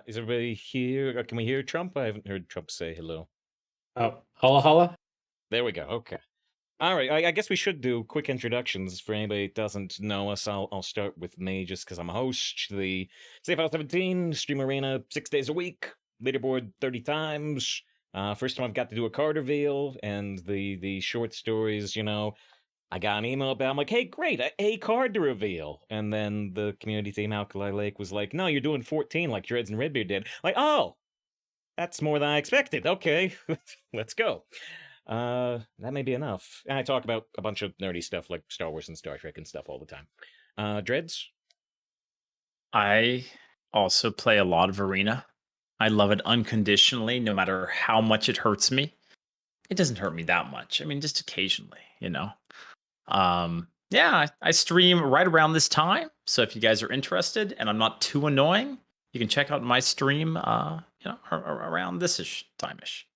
Is everybody here? Can we hear Trump? I haven't heard Trump say hello. Oh, holla holla. There we go. Okay. All right. I guess we should do quick introductions for anybody that doesn't know us. I'll start with me just because I'm a host. The Safe House 17 Stream Arena 6 days a week. Leaderboard 30 times. First time I've got to do a card reveal and the short stories. I got an email about. I'm like, hey, great, a card to reveal. And then the community team Alkali Lake was like, no, you're doing 14 like Dreads and RedBeard did. Like, oh, that's more than I expected. Okay, let's go. That may be enough. And I talk about a bunch of nerdy stuff like Star Wars and Star Trek and stuff all the time. Dreads? I also play a lot of Arena. I love it unconditionally, no matter how much it hurts me. It doesn't hurt me that much. I mean, just occasionally, Yeah, I stream right around this time. So if you guys are interested and I'm not too annoying, you can check out my stream, around this-ish time-ish.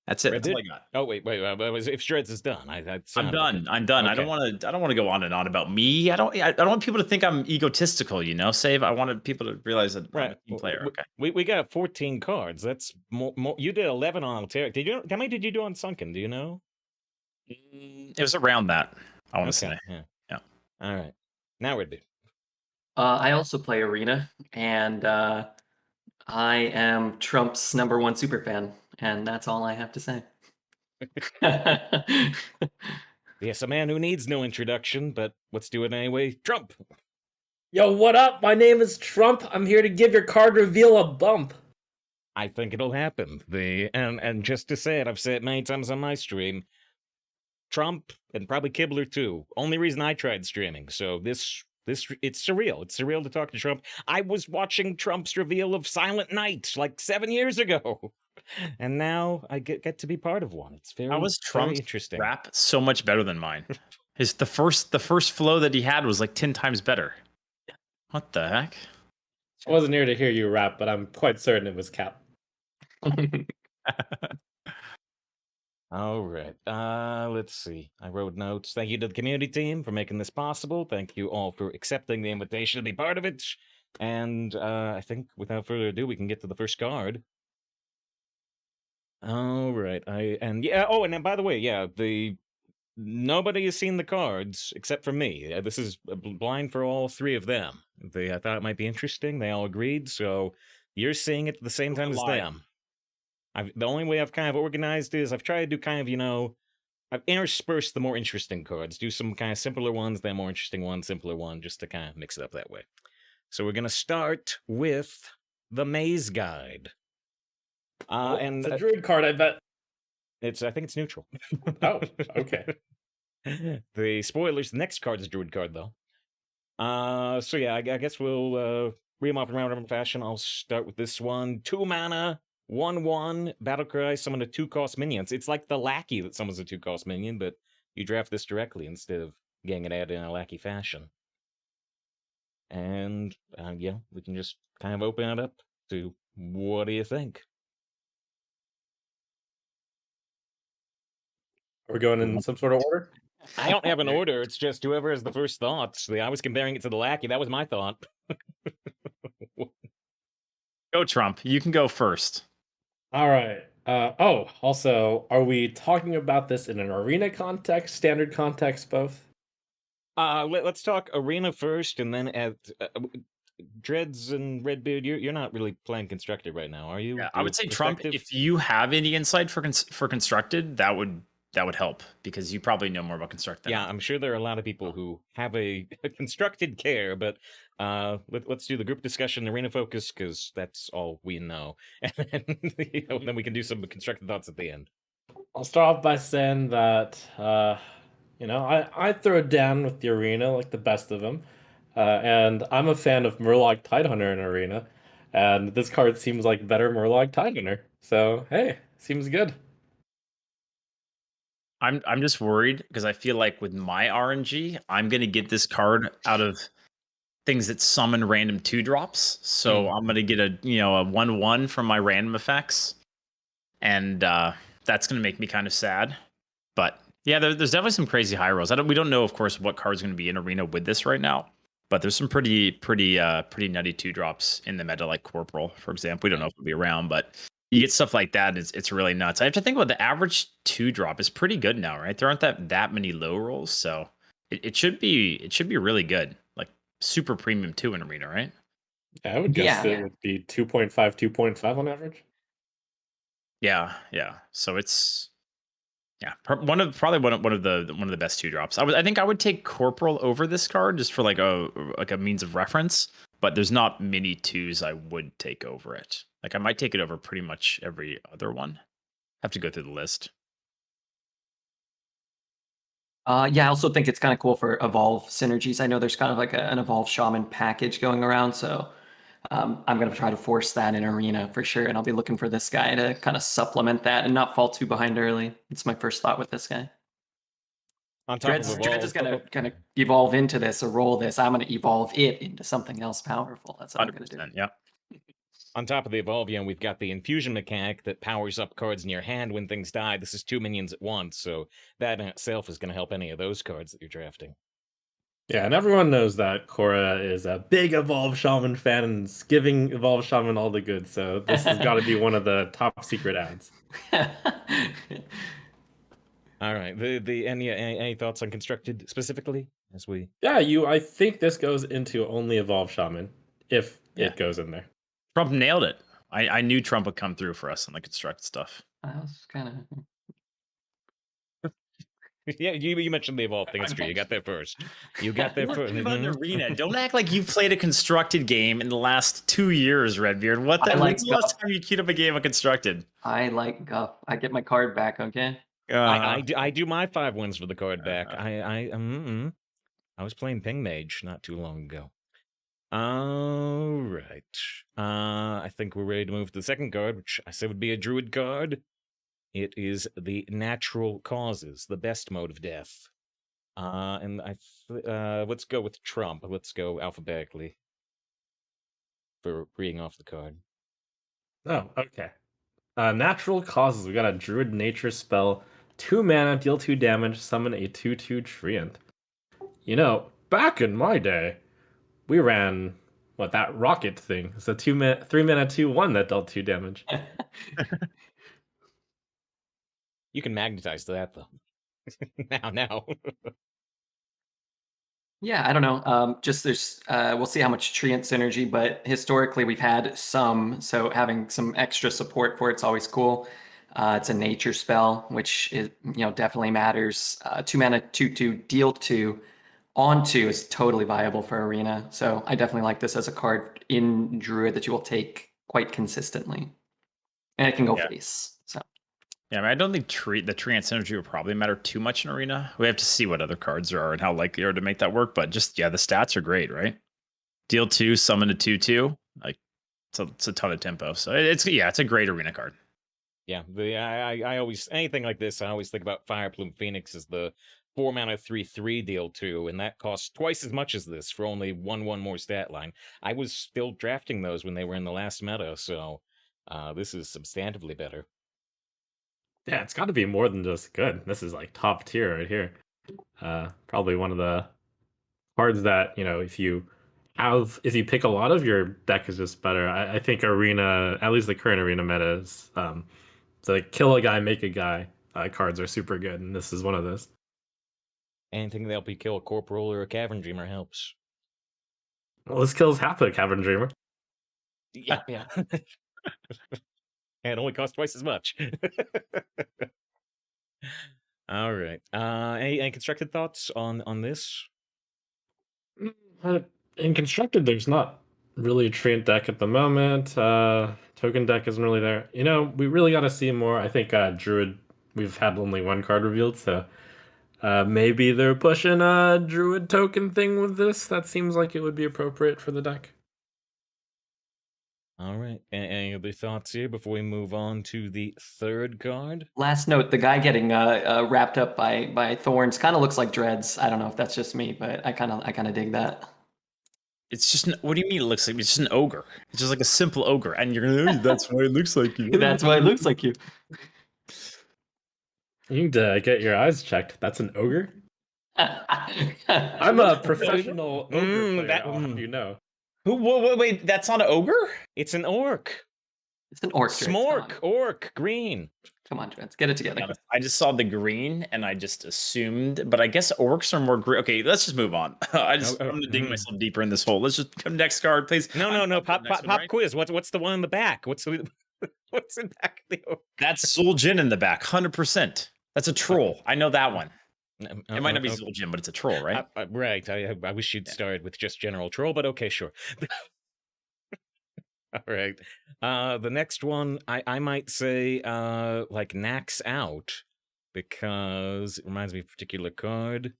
That's it. That's all I got. Oh wait. If Dreads is done, I'm done. I'm done. Okay. I don't want to go on and on about me. I don't want people to think I'm egotistical. Save. I wanted people to realize that I'm a team player. Okay. We got 14 cards. That's more. You did 11 on Alteric. How many did you do on Sunken? Do you know? It was around that. I want to say. Yeah. All right. Now we're due. I also play Arena, and I am Trump's #1 superfan, and that's all I have to say. Yes, a man who needs no introduction, but let's do it anyway. Trump! Yo, what up? My name is Trump. I'm here to give your card reveal a bump. I think it'll happen. And just to say it, I've said it many times on my stream, Trump, and probably Kibler too, only reason I tried streaming, so it's surreal. It's surreal to talk to Trump. I was watching Trump's reveal of Silent Night like 7 years ago, and now I get to be part of one. It's very, very interesting. Rap so much better than mine. The first flow that he had was like 10 times better. What the heck? I wasn't here to hear you rap, but I'm quite certain it was Cap. All right. Let's see. I wrote notes. Thank you to the community team for making this possible. Thank you all for accepting the invitation to be part of it. And I think without further ado, we can get to the first card. All right. And then by the way, nobody has seen the cards except for me. This is blind for all three of them. I thought it might be interesting. They all agreed. So you're seeing it at the same time as them. The only way I've kind of organized is I've tried to do kind of, I've interspersed the more interesting cards, do some kind of simpler ones, then more interesting one, simpler one, just to kind of mix it up that way. So we're going to start with the Maze Guide. It's a druid card, I bet. I think it's neutral. Oh, okay. The spoilers, the next card is a druid card, though. So yeah, I guess we'll read them off in round fashion. I'll start with this one. 2 mana. 1/1 Battlecry, summon a 2-cost minion. It's like the lackey that summons a 2-cost minion, but you draft this directly instead of getting it added in a lackey fashion. And we can just kind of open it up to what do you think? Are we going in some sort of order? I don't have an order. It's just whoever has the first thoughts. I was comparing it to the lackey. That was my thought. Go, Trump. You can go first. All right. Also, are we talking about this in an arena context, standard context, both? Let's talk arena first, and then at Dreads and RedBeard. You're not really playing constructed right now, are you? Yeah, I would say Trump. If you have any insight for constructed, that would help because you probably know more about constructed. Yeah, I'm sure there are a lot of people who have a constructed care, but let's do the group discussion, arena focus, because that's all we know, and then we can do some constructed thoughts at the end. I'll start off by saying that I throw it down with the arena like the best of them, and I'm a fan of Murloc Tidehunter in arena, and this card seems like better Murloc Tidehunter. So hey, seems good. I'm just worried because I feel like with my RNG, I'm gonna get this card out of things that summon random 2-drops. So I'm gonna get a 1/1 from my random effects, and that's gonna make me kind of sad. But yeah, there's definitely some crazy high rolls. We don't know, of course, what card's gonna be in arena with this right now. But there's some pretty nutty 2-drops in the meta, like Corporal, for example. We don't know if it'll be around, but you get stuff like that. It's really nuts. I have to think about the average 2-drop is pretty good now, right? There aren't that many low rolls, so it should be really good. Like super premium 2 in Arena, right? Yeah, I would guess Yeah. it would be 2.5 on average. Yeah. So it's one of the best 2-drops. I think I would take Corporal over this card just for like a means of reference. But there's not many 2s I would take over it. Like I might take it over pretty much every other one. Have to go through the list. Yeah, I also think it's kind of cool for Evolve synergies. I know there's kind of like an Evolve Shaman package going around, so I'm going to try to force that in Arena for sure, and I'll be looking for this guy to kind of supplement that and not fall too behind early. It's my first thought with this guy. On top Dreads of Evolve, is going to kind of evolve into this or roll this. I'm going to evolve it into something else powerful. That's what I'm going to do. Yeah. on top of the Evolve, we've got the infusion mechanic that powers up cards in your hand when things die. This is 2 minions at once, so that in itself is going to help any of those cards that you're drafting. Yeah, and everyone knows that Cora is a big Evolve Shaman fan and is giving Evolve Shaman all the goods, so this has got to be one of the top secret ads. All right. Any thoughts on Constructed specifically? Yeah, I think this goes into only Evolve Shaman, if it goes in there. Trump nailed it. I knew Trump would come through for us on the Constructed stuff. I was kind of... Yeah, you mentioned the Evolve thing. It's true. You got there first. You got there first. Arena. Don't act like you've played a Constructed game in the last 2 years, RedBeard. When's the last time you queued up a game of Constructed? I like Guff. I get my card back, okay? I do my 5 wins for the card back. I was playing Ping Mage not too long ago. All right. I think we're ready to move to the second card, which I said would be a Druid card. It is the Natural Causes, the best mode of death. And let's go with Trump. Let's go alphabetically for reading off the card. Oh, okay. Natural Causes. We got a Druid Nature spell. 2 mana, deal 2 damage, summon a 2/2 Treant. You know, back in my day, we ran that rocket thing. It's a 3 mana 2/1 that dealt 2 damage. You can magnetize that though. now. Yeah, I don't know. Just there's we'll see how much Treant synergy, but historically we've had some, so having some extra support for it's always cool. It's a nature spell, which is definitely matters. 2 mana 2/2 deal 2 on 2 is totally viable for Arena. So I definitely like this as a card in Druid that you will take quite consistently, and it can go face. So. Yeah, I don't think the Treant synergy will probably matter too much in Arena. We have to see what other cards there are and how likely they are to make that work. But just the stats are great, right? Deal 2, summon a 2/2. Like it's a ton of tempo. So it's a great Arena card. Yeah, I always anything like this. I always think about Fireplume Phoenix as the 4 mana 3/3 deal 2, and that costs twice as much as this for only 1/1 more stat line. I was still drafting those when they were in the last meta, so this is substantively better. Yeah, it's got to be more than just good. This is like top tier right here. Probably one of the cards that if you pick a lot of, your deck is just better. I think Arena, at least the current Arena meta, is the kill a guy, make a guy cards are super good, and this is one of those. Anything that help you kill a Corporal or a Cavern Dreamer helps. Well, this kills half the Cavern Dreamer. Yeah. And it only costs twice as much. All right. Any constructed thoughts on this? In Constructed, there's not really a Treant deck at the moment. Token deck isn't really there. We really got to see more. I think Druid, we've had only 1 card revealed, so maybe they're pushing a Druid token thing with this. That seems like it would be appropriate for the deck. All right. Any other thoughts here before we move on to the third card? Last note: the guy getting wrapped up by thorns kind of looks like Dreads. I don't know if that's just me, but I kind of dig that. It's just what do you mean? It looks like it's just an ogre. It's just like a simple ogre, and you're gonna. That's why it looks like you. That's why it looks like you. You need to get your eyes checked. That's an ogre. I'm a professional ogre player, I'll have you know. Wait, that's not an ogre? It's an orc. It's an orc. Dreads, come Smork, on. orc, green. Come on, Dreads, get it To be together. honest, I just saw the green and I just assumed, but I guess orcs are more green. Okay, let's just move on. I'm gonna dig myself deeper in this hole. Let's just come next card, please. No. Pop Next one, right? quiz. What's the one in the back? What's in back of the orc? That's Zul'jin in the back, 100%. That's a troll. I know that one. It might not be Zul'jin, but it's a troll, right? Right. I wish you'd started with just general troll, but okay, sure. All right. The next one, I might say, like Nax out, because it reminds me of a particular card.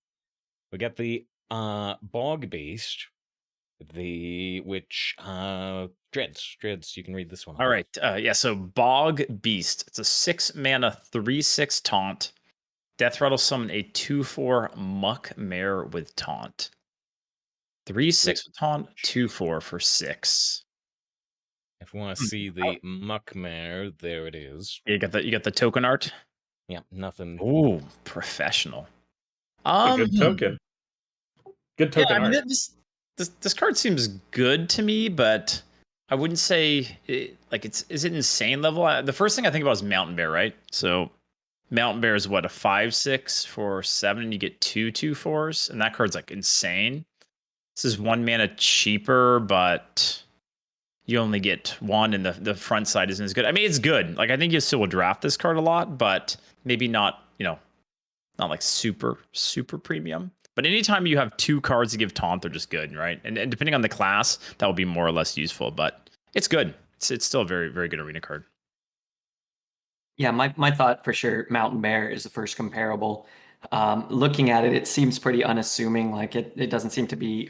We got the Bog Beast, which Dreads. You can read this one. All right. Yeah. So Bog Beast. It's a 6 mana 3/6 taunt. Death Rattle summon a 2/4 Muck Mare with taunt. 3/6 with taunt. 2/4 for 6. If you want to see the Muck Mare, there it is. You got the token art. Yeah, nothing. Ooh, professional. Good token. Good token I mean, art. this card seems good to me, but I wouldn't say is it insane level? The first thing I think about is Mountain Bear, right? So Mountain Bear is what, a 5/6 for 7, and you get 2/4s, and that card's like insane. This is 1 mana cheaper, but you only get 1, and the front side isn't as good. I mean, it's good. Like, I think you still will draft this card a lot, but maybe not, not like super premium. But anytime you have 2 cards to give taunt, they're just good, right? And depending on the class, that will be more or less useful, but it's good. It's still a very, very good arena card. Yeah, my thought for sure, Mountain Bear is the first comparable. Looking at it, it seems pretty unassuming. Like it doesn't seem to be,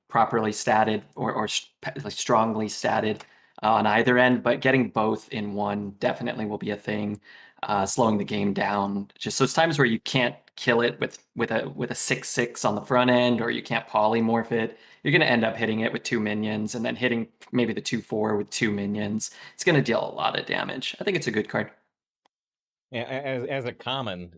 properly statted or strongly statted on either end. But getting both in one definitely will be a thing. Slowing the game down. Just those times where you can't kill it with a 6/6 on the front end, or you can't polymorph it. You're going to end up hitting it with 2 minions, and then hitting maybe the 2/4 with 2 minions. It's going to deal a lot of damage. I think it's a good card. Yeah, as a common,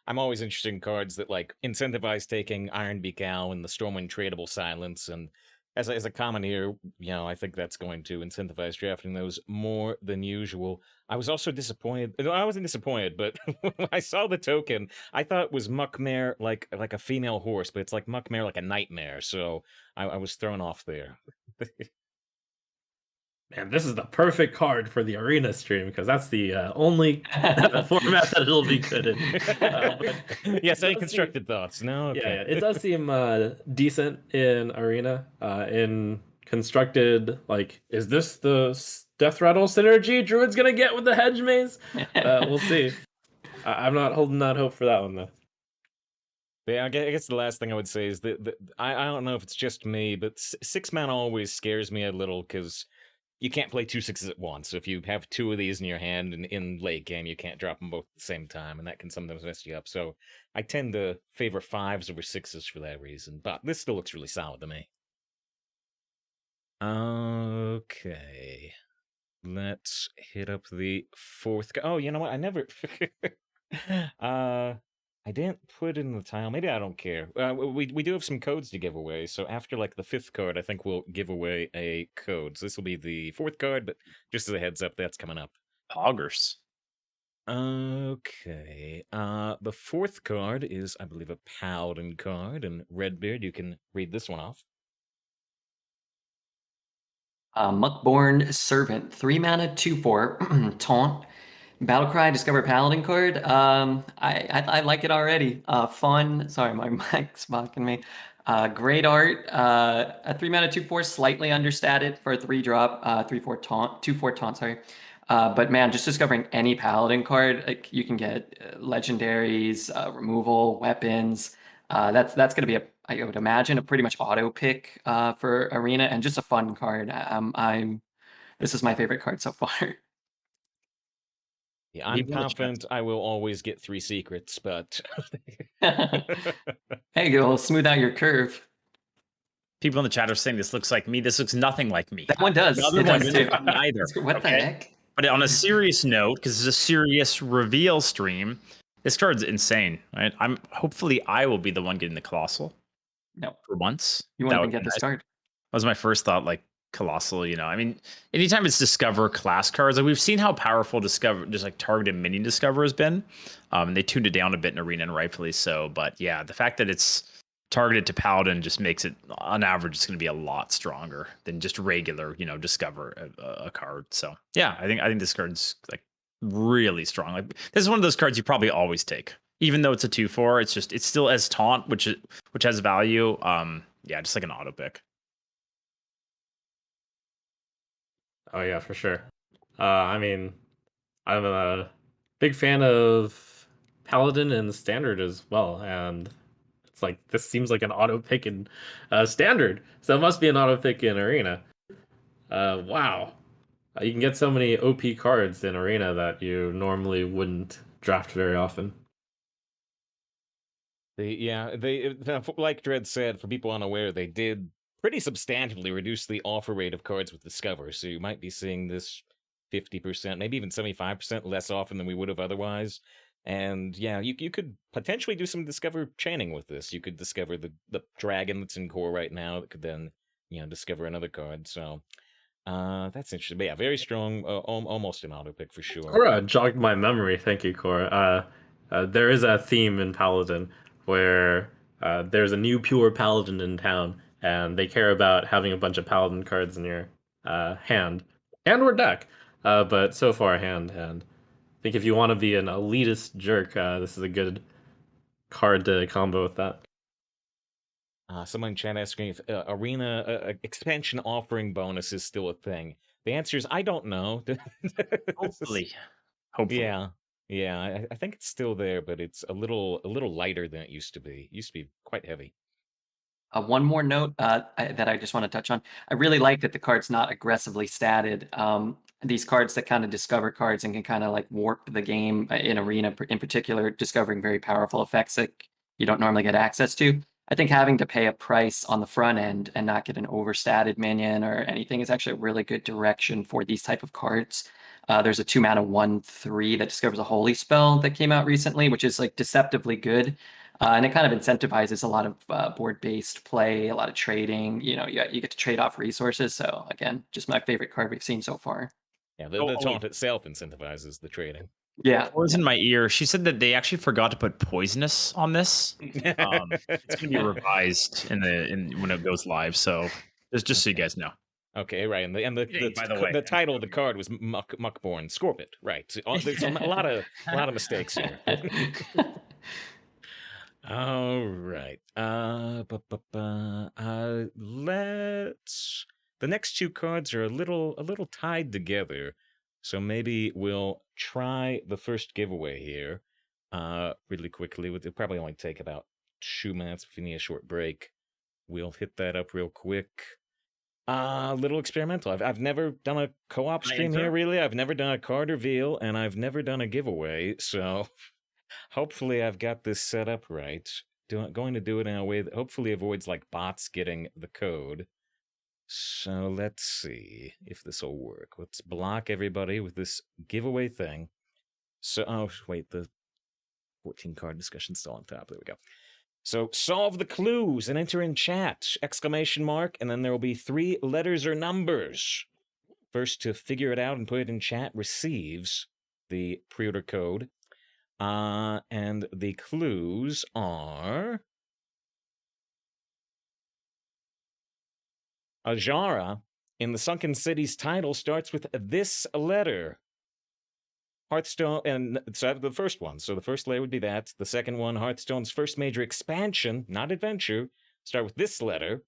I'm always interested in cards that like incentivize taking Ironbeak Owl and the Stormwind tradable silence, and as a common here, I think that's going to incentivize drafting those more than usual. I was also disappointed. No, I wasn't disappointed, but when I saw the token, I thought it was Muckmare like a female horse, but it's like Muckmare like a nightmare. So I was thrown off there. Man, this is the perfect card for the arena stream, because that's the only format that it'll be good in. Yes, any constructed thoughts? No? Okay. Yeah, it does seem decent in arena. In constructed, like, is this the Death Rattle synergy Druid's gonna get with the Hedge Maze? We'll see. I'm not holding out hope for that one, though. Yeah, I guess the last thing I would say is that I don't know if it's just me, but 6 mana always scares me a little, because you can't play 2 6s at once. So if you have 2 of these in your hand and in late game, you can't drop them both at the same time, and that can sometimes mess you up. So I tend to favor 5s over 6s for that reason. But this still looks really solid to me. Okay. Let's hit up the 4th. Oh, you know what? I never... I didn't put in the tile. Maybe I don't care. We do have some codes to give away. So after like the 5th card, I think we'll give away a code. So this will be the 4th card, but just as a heads up, that's coming up. Poggers. Okay. The 4th card is, I believe, a Paladin card. And RedBeard, you can read this one off. Muckborn Servant, 3 mana, 2/4, taunt. Battlecry, discover Paladin card. I like it already. Fun. Sorry, my mic's mocking me. Great art. A 3 mana 2/4, slightly understated for a 3-drop. 3/4 taunt. 2/4 taunt. Sorry. But man, just discovering any Paladin card, like you can get legendaries, removal, weapons. That's going to be I would imagine a pretty much auto pick for arena, and just a fun card. This is my favorite card so far. Yeah, I'm confident I will always get 3 secrets, but... Hey, we'll smooth out your curve. People in the chat are saying this looks like me. This looks nothing like me. That one does. The other It one does doesn't too. look like me either. What the heck? But on a serious note, because it's a serious reveal stream, This card's insane, right? Hopefully I will be the one getting the Colossal No, for once. you won't even get this card. That was my first thought, like Colossal, you know. I mean, anytime it's Discover class cards, like we've seen how powerful Discover, just like targeted mini Discover has been. And they tuned it down a bit in Arena, and rightfully so. But yeah, the fact that it's targeted to Paladin just makes it, on average, it's going to be a lot stronger than just regular, you know, Discover a card. So yeah, I think this card's like really strong. Like this is one of those cards you probably always take, even though it's a 2/4. It's still as taunt, which has value. Yeah, just like an auto pick. Oh yeah, for sure. I mean, I'm a big fan of Paladin and Standard as well, and it's like this seems like an auto pick in Standard, so it must be an auto pick in Arena. Wow, you can get so many OP cards in Arena that you normally wouldn't draft very often. Like Dredd said, for people unaware, they did pretty substantially reduce the offer rate of cards with Discover, so you might be seeing this 50%, maybe even 75% less often than we would have otherwise. And yeah, you could potentially do some Discover chaining with this. You could discover the dragon that's in core right now that could then, you know, discover another card. So that's interesting. But yeah, very strong, almost an auto pick for sure. Cora jogged my memory. Thank you, Cora. There is a theme in Paladin where there's a new pure Paladin in town, and they care about having a bunch of Paladin cards in your hand or deck. But so far, hand. And I think if you want to be an elitist jerk, this is a good card to combo with that. Someone in chat asking if Arena expansion offering bonus is still a thing. The answer is I don't know. Hopefully. Yeah. I think it's still there, but it's a little lighter than it used to be. It used to be quite heavy. One more note that I just want to touch on. I really like that the card's not aggressively statted. These cards that kind of discover cards and can kind of like warp the game in Arena, in particular, discovering very powerful effects that you don't normally get access to. I think having to pay a price on the front end and not get an overstatted minion or anything is actually a really good direction for these type of cards. There's a 2-mana 1/3 that discovers a holy spell that came out recently, which is like deceptively good. And it kind of incentivizes a lot of board-based play, a lot of trading. You know, you get to trade off resources. So again, just my favorite card we've seen so far. Yeah, the taunt itself incentivizes the trading. Yeah. It was in my ear. She said that they actually forgot to put poisonous on this. It's going to be revised when it goes live. So just so you guys know. Okay, right, and the title of the card was Muckborn Scorpit, right? So, there's a lot of mistakes here. All right. The next two cards are a little tied together, so maybe we'll try the first giveaway here, really quickly. It'll probably only take about 2 minutes if we need a short break. We'll hit that up real quick. Little experimental. I've never done a co-op stream here, really. I've never done a card reveal, and I've never done a giveaway, so hopefully I've got this set up right. Going to do it in a way that hopefully avoids like bots getting the code. So let's see if this will work. Let's block everybody with this giveaway thing. So, oh wait, the 14 card discussion's still on top. There we go. So solve the clues and enter in chat, ! And then there will be 3 letters or numbers. First to figure it out and put it in chat receives the pre-order code. And the clues are Ajara in the Sunken City's title starts with this letter. Hearthstone, and so I have the first one. So the first layer would be that. The second one, Hearthstone's first major expansion, not adventure, start with this letter.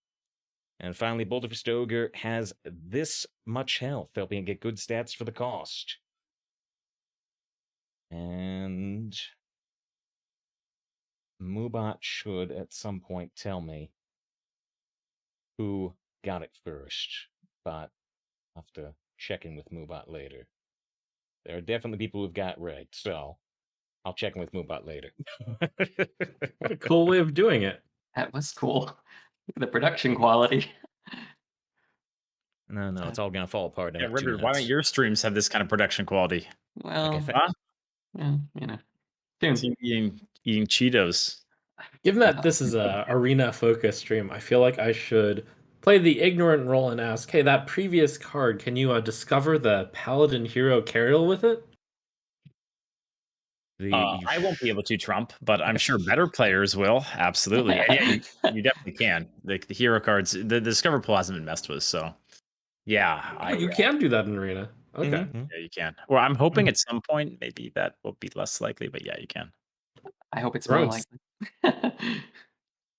And finally, Boulder for Ogre has this much health, helping it get good stats for the cost. And Moobot should at some point tell me who got it first, but I'll have to check in with Moobot later. There are definitely people who've got right, so I'll check in with Moobot later. What a cool way of doing it. That was cool. Look at the production quality. No, it's all gonna fall apart. Yeah, RedBeard, why don't your streams have this kind of production quality? Well, Okay, yeah, you know. Soon. Eating Cheetos. Given that this is a arena focused stream, I feel like I should play the ignorant role and ask, hey, that previous card, can you discover the Paladin Hero Carriel with it? I won't be able to, Trump, but I'm sure better players will. Absolutely. Yeah, you definitely can. Like the hero cards, the Discover pool hasn't been messed with, so yeah. You can do that in arena. Okay. Mm-hmm. Yeah, you can. Well, I'm hoping at some point maybe that will be less likely, but yeah, you can. I hope it's more Gross. likely.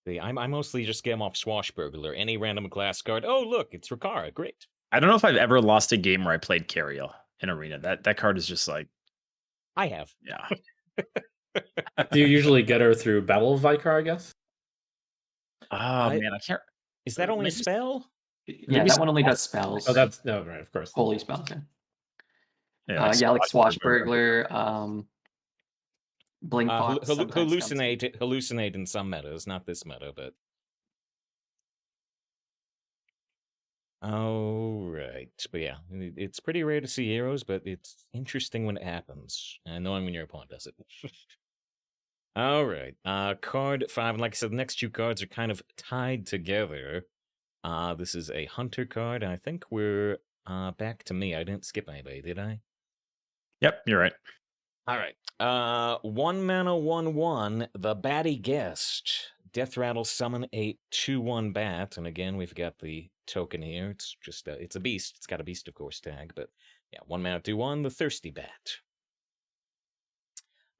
See, I mostly just scam off Swashbuckler. Any random class card. Oh, look, it's Rikara. Great. I don't know if I've ever lost a game where I played Carriel in arena. That card is just like, I have. yeah. Do you usually get her through Battle of Vicar, I guess? Oh man, I can't. Is that only a maybe- spell? Yeah, that one only does spells. Oh, that's no, right, of course. Holy spells. Yeah, Yeah, like Swashbuckler, Blink Fox. sometimes comes in. Hallucinate in some metas, not this meta, but. Oh, right. But yeah, it's pretty rare to see heroes, but it's interesting when it happens. And knowing when your opponent does it. All right. Card 5. And like I said, the next two cards are kind of tied together. This is a Hunter card, and I think we're back to me. I didn't skip anybody, did I? Yep, you're right. All right. 1 mana, 1/1. The Batty Guest. Death Rattle summon a 2/1 bat, and again we've got the token here. It's just it's a beast. It's got a beast, of course, tag, but yeah, 1 mana, 2/1. The Thirsty Bat.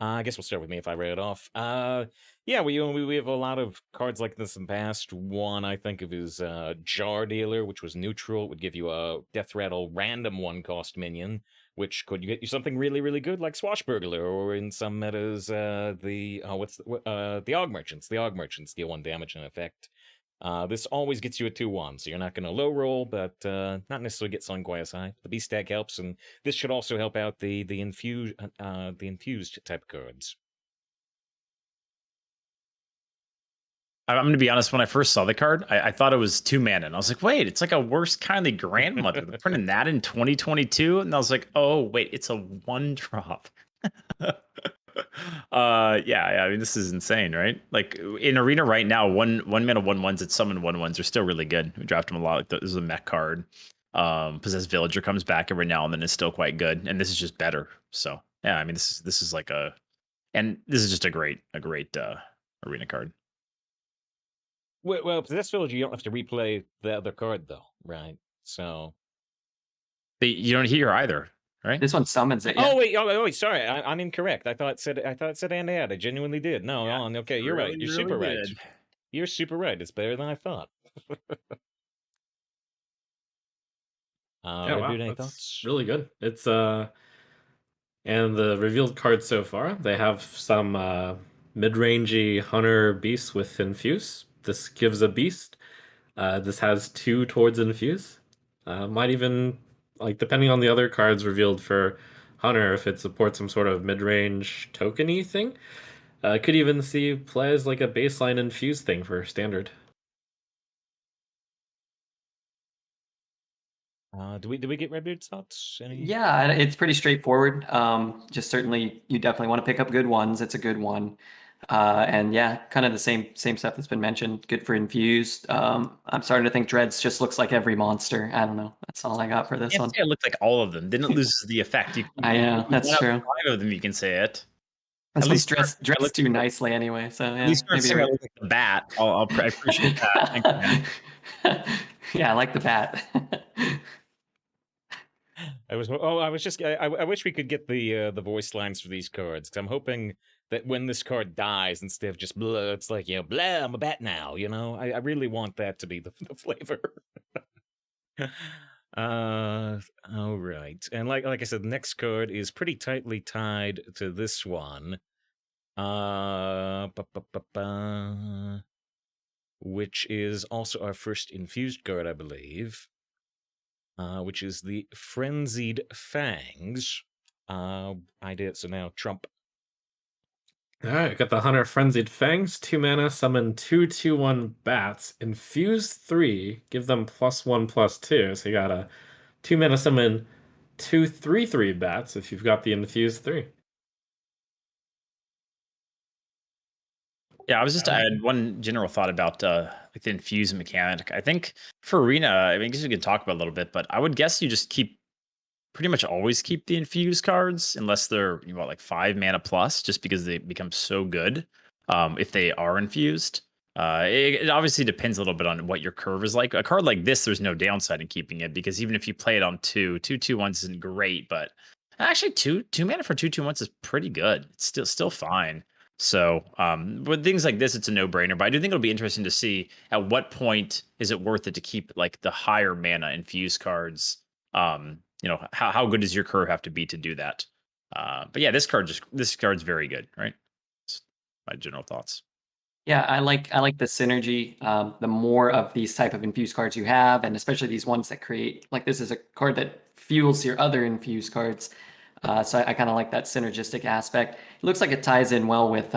I guess we'll start with me if I read it off. Yeah, we have a lot of cards like this in the past. One I think of is Jar Dealer, which was neutral. It would give you a Death Rattle random 1-cost minion, which could get you something really, really good like Swashbuckler, or in some metas, the Og Merchants. The Og Merchants deal 1 damage in effect. This always gets you a 2/1, so you're not going to low roll, but not necessarily get something quite as high. The beast stack helps, and this should also help out the infused type cards. I'm going to be honest. When I first saw the card, I thought it was 2 mana, and I was like, "Wait, it's like a worst kindly grandmother." They're printing that in 2022, and I was like, "Oh, wait, it's a 1-drop." Yeah. I mean, this is insane, right? Like in arena right now, one mana 1/1s that summon 1/1s are still really good. We draft them a lot. Like this is a mech card. Possessed Villager comes back every now and then. It's still quite good, and this is just better. So yeah, I mean, this is like this is just a great arena card. Well, Possessed Villager, you don't have to replay the other card though, right? So You don't hear either, right? This one summons it. Yeah. Oh wait, sorry, I'm incorrect. I thought it said and add. I genuinely did. No, Yeah, okay, you're right. You're super really right. did. You're super right. It's better than I thought. Yeah, wow, Any that's thoughts? really good. It's and the revealed cards so far, they have some mid-rangey hunter beasts with infuse. This gives a beast. This has 2 towards infuse. Might even, like, depending on the other cards revealed for hunter, if it supports some sort of mid-range tokeny thing, could even see play as like a baseline infuse thing for standard. Do we get RedBeard's thoughts? Yeah, and it's pretty straightforward. Just certainly, you definitely want to pick up good ones. It's a good one, and yeah, kind of the same stuff that's been mentioned. Good for infused. I'm starting to think Dreads just looks like every monster. I don't know. That's all I got for this one. It looked like all of them. Then it loses the effect. I know, that's true. 5 of them, you can say it. At At least least dressed too nicely anyway. So yeah, At least maybe I look like the bat. I appreciate that. Thank you, man. yeah, I like the bat. I wish we could get the voice lines for these cards, because I'm hoping that when this card dies, instead of just blah, it's like, blah, I'm a bat now, I really want that to be the flavor. All right. And like I said, the next card is pretty tightly tied to this one. Which is also our first infused card, I believe. Which is the Frenzied Fangs. I did it, so now Trump. Alright, got the Hunter Frenzied Fangs, 2 mana, summon 2/2/1 bats, infuse 3, give them +1/+2. So you got a 2 mana summon 2/3/3 bats if you've got the infuse 3. Yeah, I was just I had one general thought about like the infuse mechanic. I think for arena, I mean, I guess we can talk about it a little bit, but I would guess you just pretty much always keep the infuse cards unless they're like 5 mana plus, just because they become so good if they are infused. It obviously depends a little bit on what your curve is like. A card like this, there's no downside in keeping it, because even if you play it on 2/2/1s isn't great, but actually two mana for 2/2/1s is pretty good. It's still fine. So with things like this, it's a no-brainer. But I do think it'll be interesting to see at what point is it worth it to keep like the higher mana infused cards. How good does your curve have to be to do that? But yeah, this card's very good, right? That's my general thoughts. Yeah, I like the synergy. The more of these type of infused cards you have, and especially these ones that create, like this is a card that fuels your other infused cards. So I kind of like that synergistic aspect. It looks like it ties in well with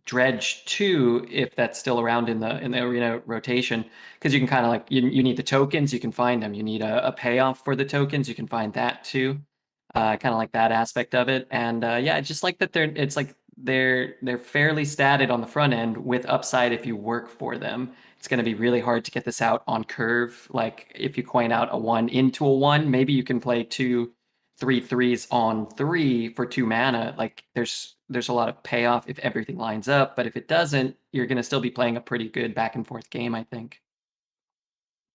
Dredge 2, if that's still around in the arena rotation, because you can kind of like you need the tokens, you can find them. You need a payoff for the tokens, you can find that too. Kind of like that aspect of it, and yeah, just like that. They're fairly statted on the front end with upside if you work for them. It's going to be really hard to get this out on curve. Like if you coin out a 1 into a 1, maybe you can play 3/3s on 3 for 2 mana. Like there's a lot of payoff if everything lines up, but if it doesn't, you're going to still be playing a pretty good back and forth game, I think.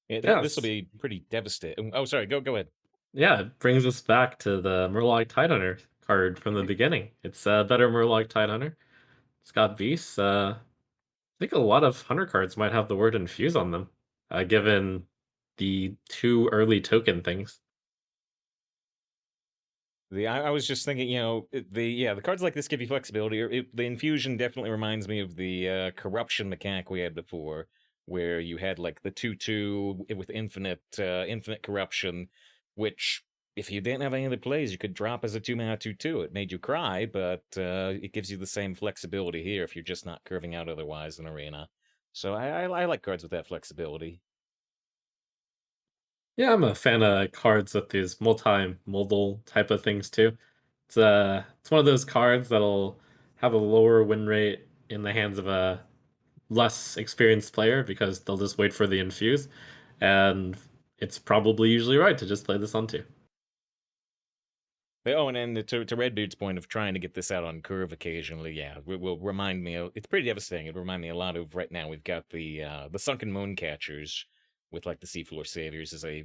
Yeah, this will be pretty devastating. Oh, sorry, go ahead. Yeah, it brings us back to the Murloc Tidehunter card from the beginning. It's a better Murloc Tidehunter. It's got beasts. I think a lot of hunter cards might have the word infuse on them, given the 2 early token things. I was just thinking, the cards like this give you flexibility. The infusion definitely reminds me of the corruption mechanic we had before, where you had like the 2/2 with infinite corruption, which if you didn't have any other plays, you could drop as a 2-mana 2/2. It made you cry, but it gives you the same flexibility here if you're just not curving out otherwise in arena. So I like cards with that flexibility. Yeah, I'm a fan of cards with these multi-modal type of things too. It's one of those cards that'll have a lower win rate in the hands of a less experienced player because they'll just wait for the infuse, and it's probably usually right to just play this on 2. Oh, and then to RedBeard's point of trying to get this out on curve occasionally, yeah, will remind me. It's pretty devastating. It remind me a lot of right now. We've got the sunken moon catchers with like the seafloor saviors as a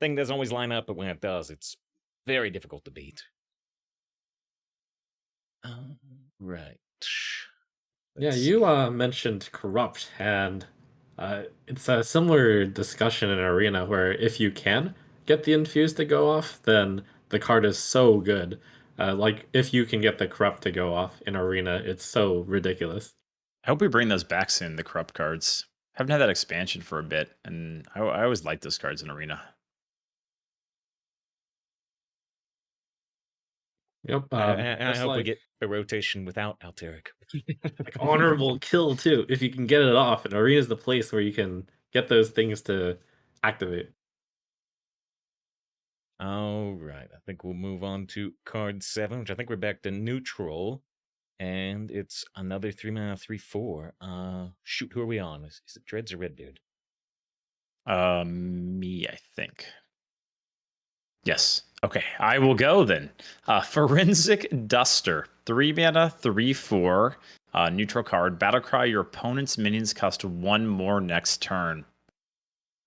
thing that doesn't always line up, but when it does, it's very difficult to beat. Right. Yeah, you mentioned corrupt, and it's a similar discussion in arena where if you can get the infuse to go off, then the card is so good. Like if you can get the corrupt to go off in arena, it's so ridiculous. I hope we bring those back soon, the corrupt cards. Haven't had that expansion for a bit, and I always like those cards in arena. Yep. I hope we get a rotation without Alteric. Like honorable kill too. If you can get it off, and arena is the place where you can get those things to activate. All right, I think we'll move on to card 7, which I think we're back to neutral, and it's another 3-mana 3/4. Shoot, who are we on? Is it Dreads or RedBeard? Me, I think. Yes. Okay, I will go then. Forensic Duster, 3-mana 3/4, neutral card. Battlecry. Your opponent's minions cost 1 more next turn.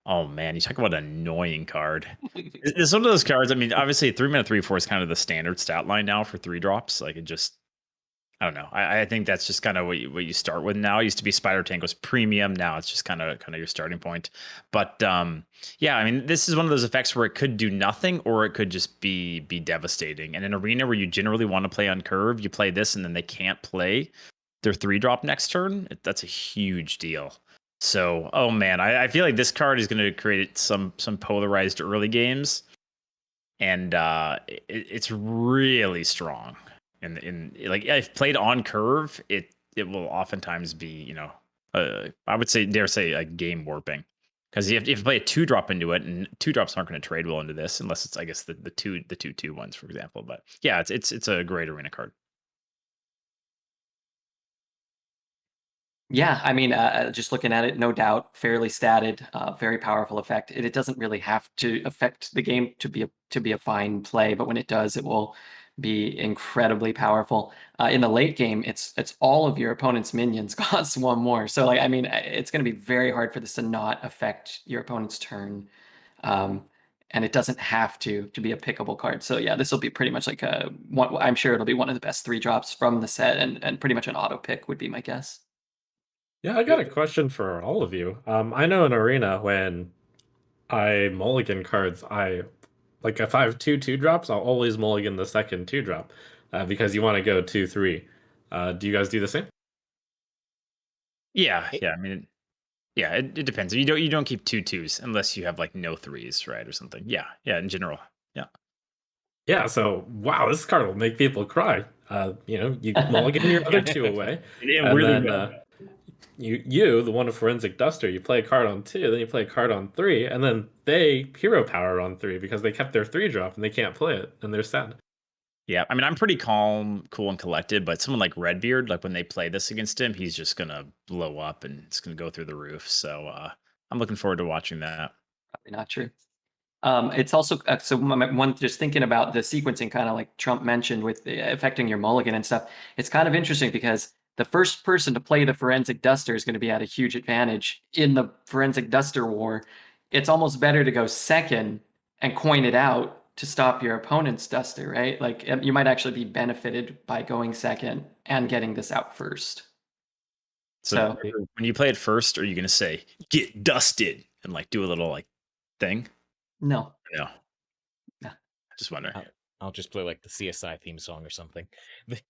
Oh man, you talk about an annoying card. It's one of those cards. I mean, obviously, 3-mana 3/4 is kind of the standard stat line now for 3-drops. Like it just, I don't know. I think that's just kind of what you start with now. It used to be Spider Tank was premium. Now it's just kind of your starting point. But yeah, I mean, this is one of those effects where it could do nothing or it could just be devastating. And in arena where you generally want to play on curve, you play this and then they can't play their 3-drop next turn. That's a huge deal. So, oh man, I feel like this card is going to create some polarized early games, and it's really strong. In like if played on curve, it will oftentimes be I would dare say a game warping, because if you play a 2-drop into it, and 2-drops aren't going to trade well into this unless it's I guess the 2/2 ones, for example. But yeah, it's a great arena card. Yeah, I mean, just looking at it, no doubt, fairly statted, very powerful effect. It doesn't really have to affect the game to be a fine play, but when it does, it will be incredibly powerful. In the late game, it's all of your opponent's minions cost one more. So like, I mean, it's going to be very hard for this to not affect your opponent's turn, um, and it doesn't have to be a pickable card. So yeah, this will be pretty much like a one. I'm sure it'll be one of the best 3 drops from the set, and pretty much an auto pick would be my guess. Yeah, I got a question for all of you. I know in Arena when I mulligan cards, I like if I have two drops, I'll always mulligan the second 2 drop because you want to go 2-3. Do you guys do the same? Yeah, yeah. I mean, yeah. It depends. You don't keep 2 2s unless you have like no 3s, right, or something. Yeah, yeah. In general, yeah. Yeah. So wow, this card will make people cry. You mulligan your other 2 away, It and really then will. you, the one of Forensic Duster, you play a card on 2, then you play a card on 3, and then they hero power on 3 because they kept their 3 drop and they can't play it, and they're sad. Yeah, I mean, I'm pretty calm, cool, and collected, but someone like RedBeard, like when they play this against him, he's just gonna blow up and it's gonna go through the roof. So I'm looking forward to watching that. Probably not true. It's also so one just thinking about the sequencing, kind of like Trump mentioned with affecting your mulligan and stuff. It's kind of interesting because the first person to play the forensic duster is going to be at a huge advantage in the forensic duster war. It's almost better to go second and coin it out to stop your opponent's duster, right? Like you might actually be benefited by going second and getting this out first. So when you play it first, are you gonna say "get dusted" and like do a little like thing? No. No. No. Just wondering. I'll just play like the CSI theme song or something. But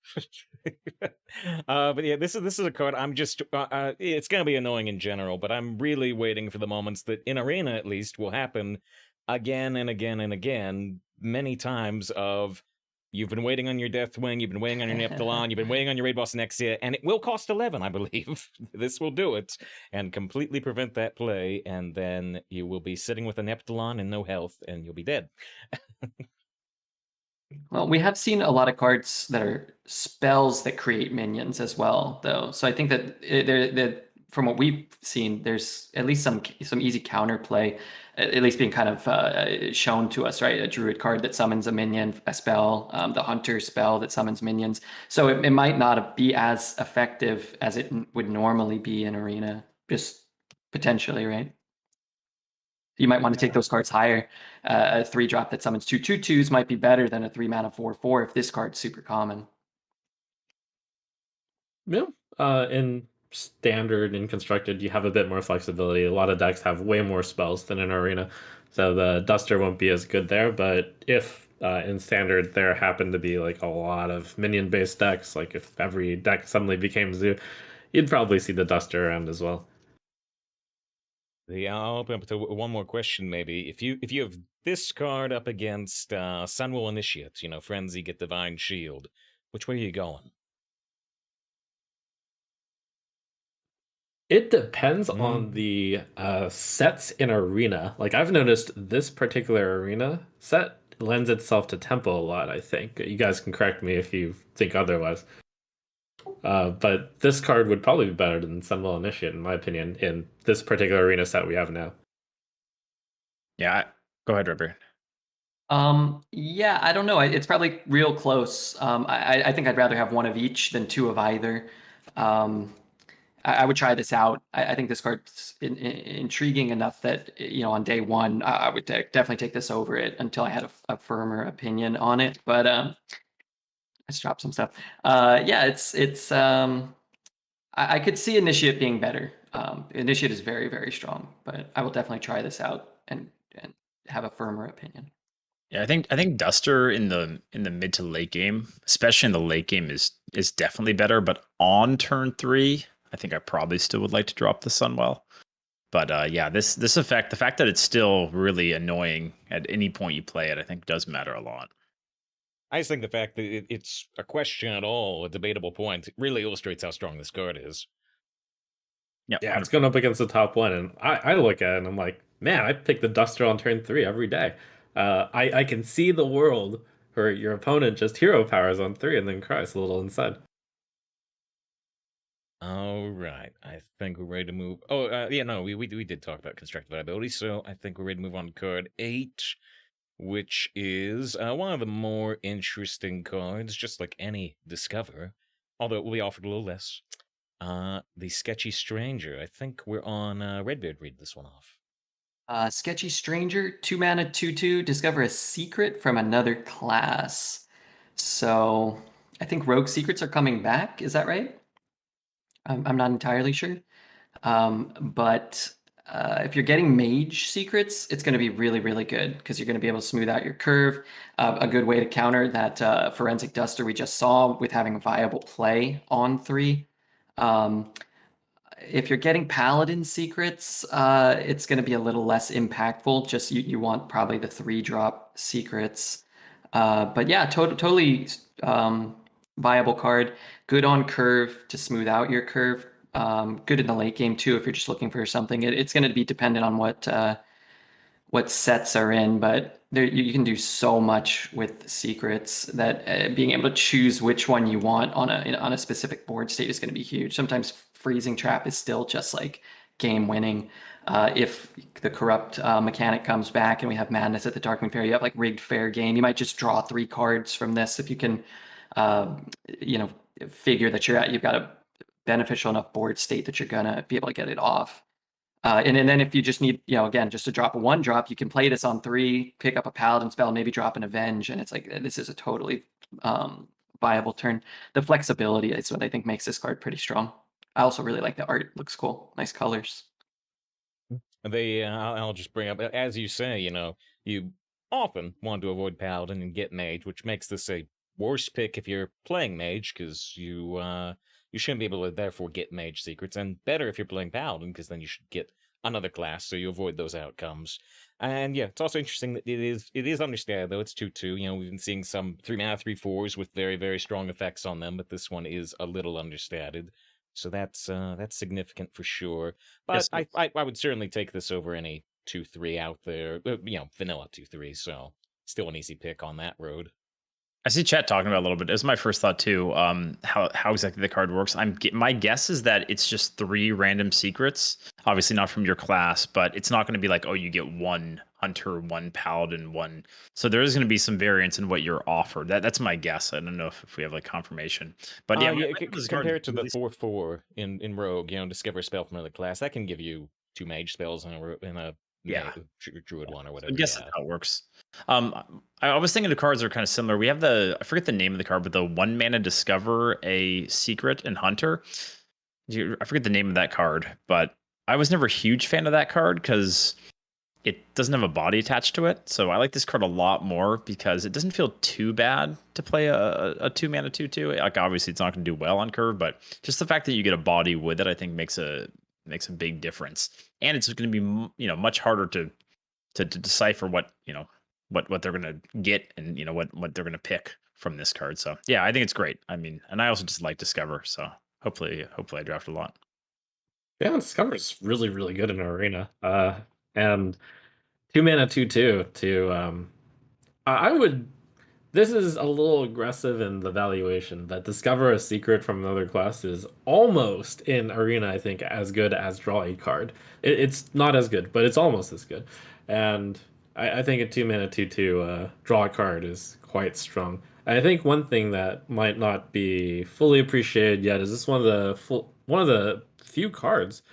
yeah, this is a card. I'm just it's gonna be annoying in general, but I'm really waiting for the moments that in Arena at least will happen again and again and again, many times. Of you've been waiting on your Deathwing, you've been waiting on your Neptulon, you've been waiting on your Raid Boss Nexia, and it will cost 11, I believe. This will do it and completely prevent that play, and then you will be sitting with a Neptulon and no health, and you'll be dead. Well, we have seen a lot of cards that are spells that create minions as well, though. So I think that from what we've seen, there's at least some easy counterplay, at least being kind of shown to us, right? A druid card that summons a minion, a spell, the hunter spell that summons minions. So it might not be as effective as it would normally be in Arena, just potentially, right? You might want to take those cards higher. A 3-drop that summons 2/2/2s might be better than a 3-mana 4/4 if this card's super common. Yeah. In standard and constructed, you have a bit more flexibility. A lot of decks have way more spells than in Arena, so the Duster won't be as good there. But if in standard there happened to be like a lot of minion-based decks, like if every deck suddenly became Zoo, you'd probably see the Duster around as well. I'll open up to one more question, maybe. If you have this card up against Sunwell Initiate, Frenzy, get Divine Shield, which way are you going? It depends on the sets in Arena. Like I've noticed this particular Arena set lends itself to tempo a lot, I think. You guys can correct me if you think otherwise. But this card would probably be better than Sunwell Initiate, in my opinion, in this particular Arena set we have now. Yeah, go ahead, Rubber. Yeah, I don't know. It's probably real close. I think I'd rather have one of each than 2 of either. I would try this out. I think this card's intriguing enough that on day 1 I would definitely take this over it until I had a firmer opinion on it. But let's drop some stuff. Yeah, it's I could see Initiate being better. Initiate is very, very strong, but I will definitely try this out and have a firmer opinion. Yeah, I think Duster in the mid to late game, especially in the late game, is definitely better. But on turn 3, I think I probably still would like to drop the Sunwell. But yeah, this effect, the fact that it's still really annoying at any point you play it, I think does matter a lot. I just think the fact that it's a question at all, a debatable point, really illustrates how strong this card is. Yeah, Yeah, it's going up against the top 1, and I look at it and I'm like, man, I pick the Duster on turn 3 every day. I can see the world where your opponent just hero powers on 3 and then cries a little inside. All right, I think we're ready to move. Oh, yeah, no, we did talk about constructive viability, so I think we're ready to move on to card 8, which is one of the more interesting cards, just like any Discover, although it will be offered a little less. The Sketchy Stranger. I think we're on RedBeard. Read this one off. Sketchy Stranger, 2 mana, 2/2. Discover a secret from another class. So I think Rogue Secrets are coming back. Is that right? I'm not entirely sure. But if you're getting Mage Secrets, it's going to be really, really good because you're going to be able to smooth out your curve. A good way to counter that Forensic Duster we just saw with having a viable play on 3. If you're getting Paladin Secrets, it's going to be a little less impactful. Just you want probably the 3-drop Secrets. But yeah, totally viable card. Good on curve to smooth out your curve. Good in the late game too if you're just looking for something. It's going to be dependent on what sets are in, but there you can do so much with secrets that being able to choose which one you want on a specific board state is going to be huge. Sometimes freezing trap is still just like game winning. If the corrupt mechanic comes back and we have madness at the Darkmoon Fair, you have like rigged fair game. You might just draw 3 cards from this if you can, figure that you've got a beneficial enough board state that you're gonna be able to get it off. And then if you just need, again, just to drop a 1-drop, you can play this on 3, pick up a Paladin spell, maybe drop an Avenge, and it's like this is a totally viable turn. The flexibility is what I think makes this card pretty strong. I also really like the art; looks cool, nice colors. I'll just bring up, as you say, you often want to avoid Paladin and get Mage, which makes this a worse pick if you're playing Mage, because you shouldn't be able to therefore get Mage Secrets, and better if you're playing Paladin, because then you should get another class, so you avoid those outcomes. And yeah, it's also interesting that it is understated, though. It's 2/2. We've been seeing some 3 mana 3/4s with very, very strong effects on them, but this one is a little understated. So that's significant for sure. But Yes, I would certainly take this over any 2/3 out there. Vanilla 2/3. So still an easy pick on that road. I see chat talking about it a little bit. It was my first thought too. How exactly the card works. My guess is that it's just 3 random secrets. Obviously not from your class, but it's not going to be like, oh, you get 1 hunter, 1 paladin, 1. So there is going to be some variance in what you're offered. That's my guess. I don't know if we have like confirmation. But yeah, compared to the 4/4 in Rogue, discover a spell from another class, that can give you 2 mage spells in a druid one or whatever. I guess that's how it works. I was thinking the cards are kind of similar. We have I forget the name of the card, but the 1 mana discover a secret in Hunter. I forget the name of that card, but I was never a huge fan of that card because it doesn't have a body attached to it. So I like this card a lot more because it doesn't feel too bad to play a 2 mana 2/2. Like obviously it's not going to do well on curve, but just the fact that you get a body with it, I think makes a big difference. And it's going to be much harder to decipher what what they're going to get and what they're going to pick from this card. So yeah, I think it's great. I mean, and I also just like Discover, so hopefully I draft a lot. Yeah, Discover is really, really good in Arena. And 2 mana 2/2 to I would. This is a little aggressive in the valuation. That discover a secret from another class is almost in Arena, I think, as good as draw a card. It's not as good, but it's almost as good. And I think a 2 mana 2/2 draw a card is quite strong. I think one thing that might not be fully appreciated yet is this one of the few cards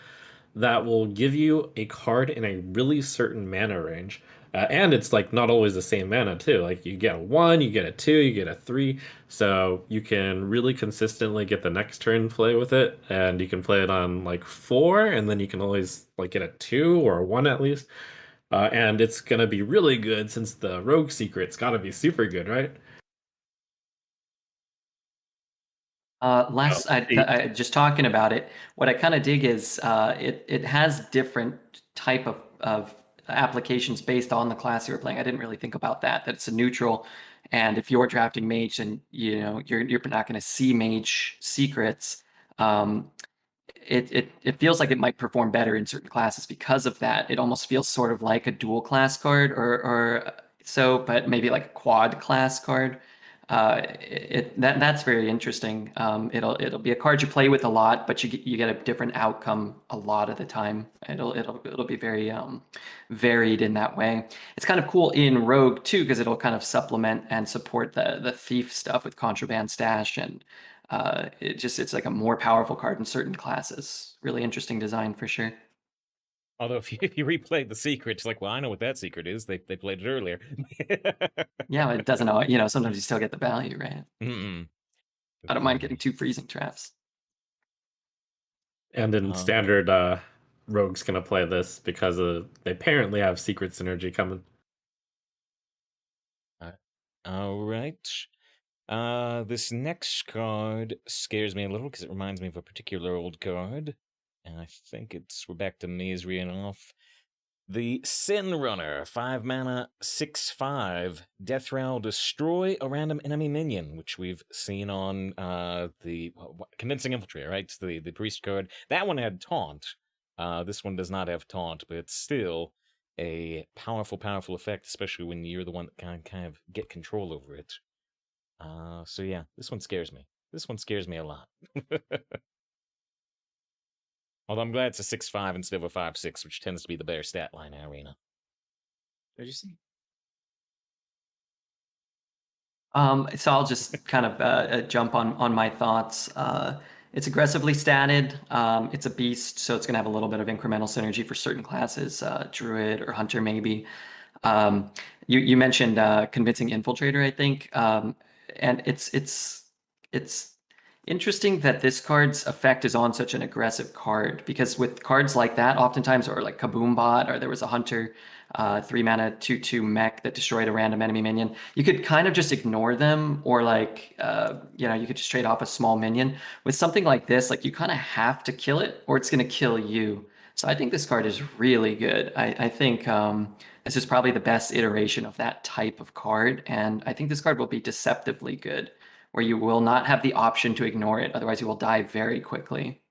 that will give you a card in a really certain mana range. And it's like not always the same mana too. Like you get a 1, you get a 2, you get a 3. So you can really consistently get the next turn play with it. And you can play it on like 4, and then you can always like get a 2 or a 1 at least. And it's gonna be really good since the rogue secret's gotta be super good, right? I just talking about it. What I kind of dig is it has different type of applications based on the class you were playing. I didn't really think about that. That it's a neutral, and if you're drafting mage, then you're not going to see mage secrets. It feels like it might perform better in certain classes because of that. It almost feels sort of like a dual class card or so, but maybe like a quad class card. That's very interesting. It'll be a card you play with a lot, but you get a different outcome a lot of the time. It'll be very varied in that way. It's kind of cool in Rogue too, because it'll kind of supplement and support the thief stuff with Contraband Stash, and it's like a more powerful card in certain classes. Really interesting design for sure. Although if you replay the secret, it's like, well, I know what that secret is. They played it earlier. Yeah, it doesn't know. You know, sometimes you still get the value, right? Mm-mm. I don't mind getting 2 freezing traps. And in standard, Rogue's gonna play this because they apparently have secret synergy coming. All right. This next card scares me a little because it reminds me of a particular old card. And I think we're back to Mizrian off. The Sin Runner, 5 mana, 6/5, Death Rattle, destroy a random enemy minion, which we've seen on the Convincing Infiltrator, right? The Priest card. That one had Taunt. This one does not have Taunt, but it's still a powerful, powerful effect, especially when you're the one that kind of get control over it. So yeah, this one scares me. This one scares me a lot. Although I'm glad it's a 6/5 instead of a 5/6, which tends to be the better stat line in Arena. Did you see? So I'll just kind of jump on my thoughts. It's aggressively statted. It's a beast, so it's going to have a little bit of incremental synergy for certain classes, Druid or Hunter maybe. You mentioned Convincing Infiltrator, I think, and it's interesting that this card's effect is on such an aggressive card, because with cards like that, oftentimes, or like Kaboom Bot, or there was a Hunter 3 mana 2/2 mech that destroyed a random enemy minion, you could kind of just ignore them, or like you could just trade off a small minion. With something like this, like you kind of have to kill it or it's going to kill you. So I think this card is really good. I think this is probably the best iteration of that type of card, and I think this card will be deceptively good, where you will not have the option to ignore it, otherwise you will die very quickly.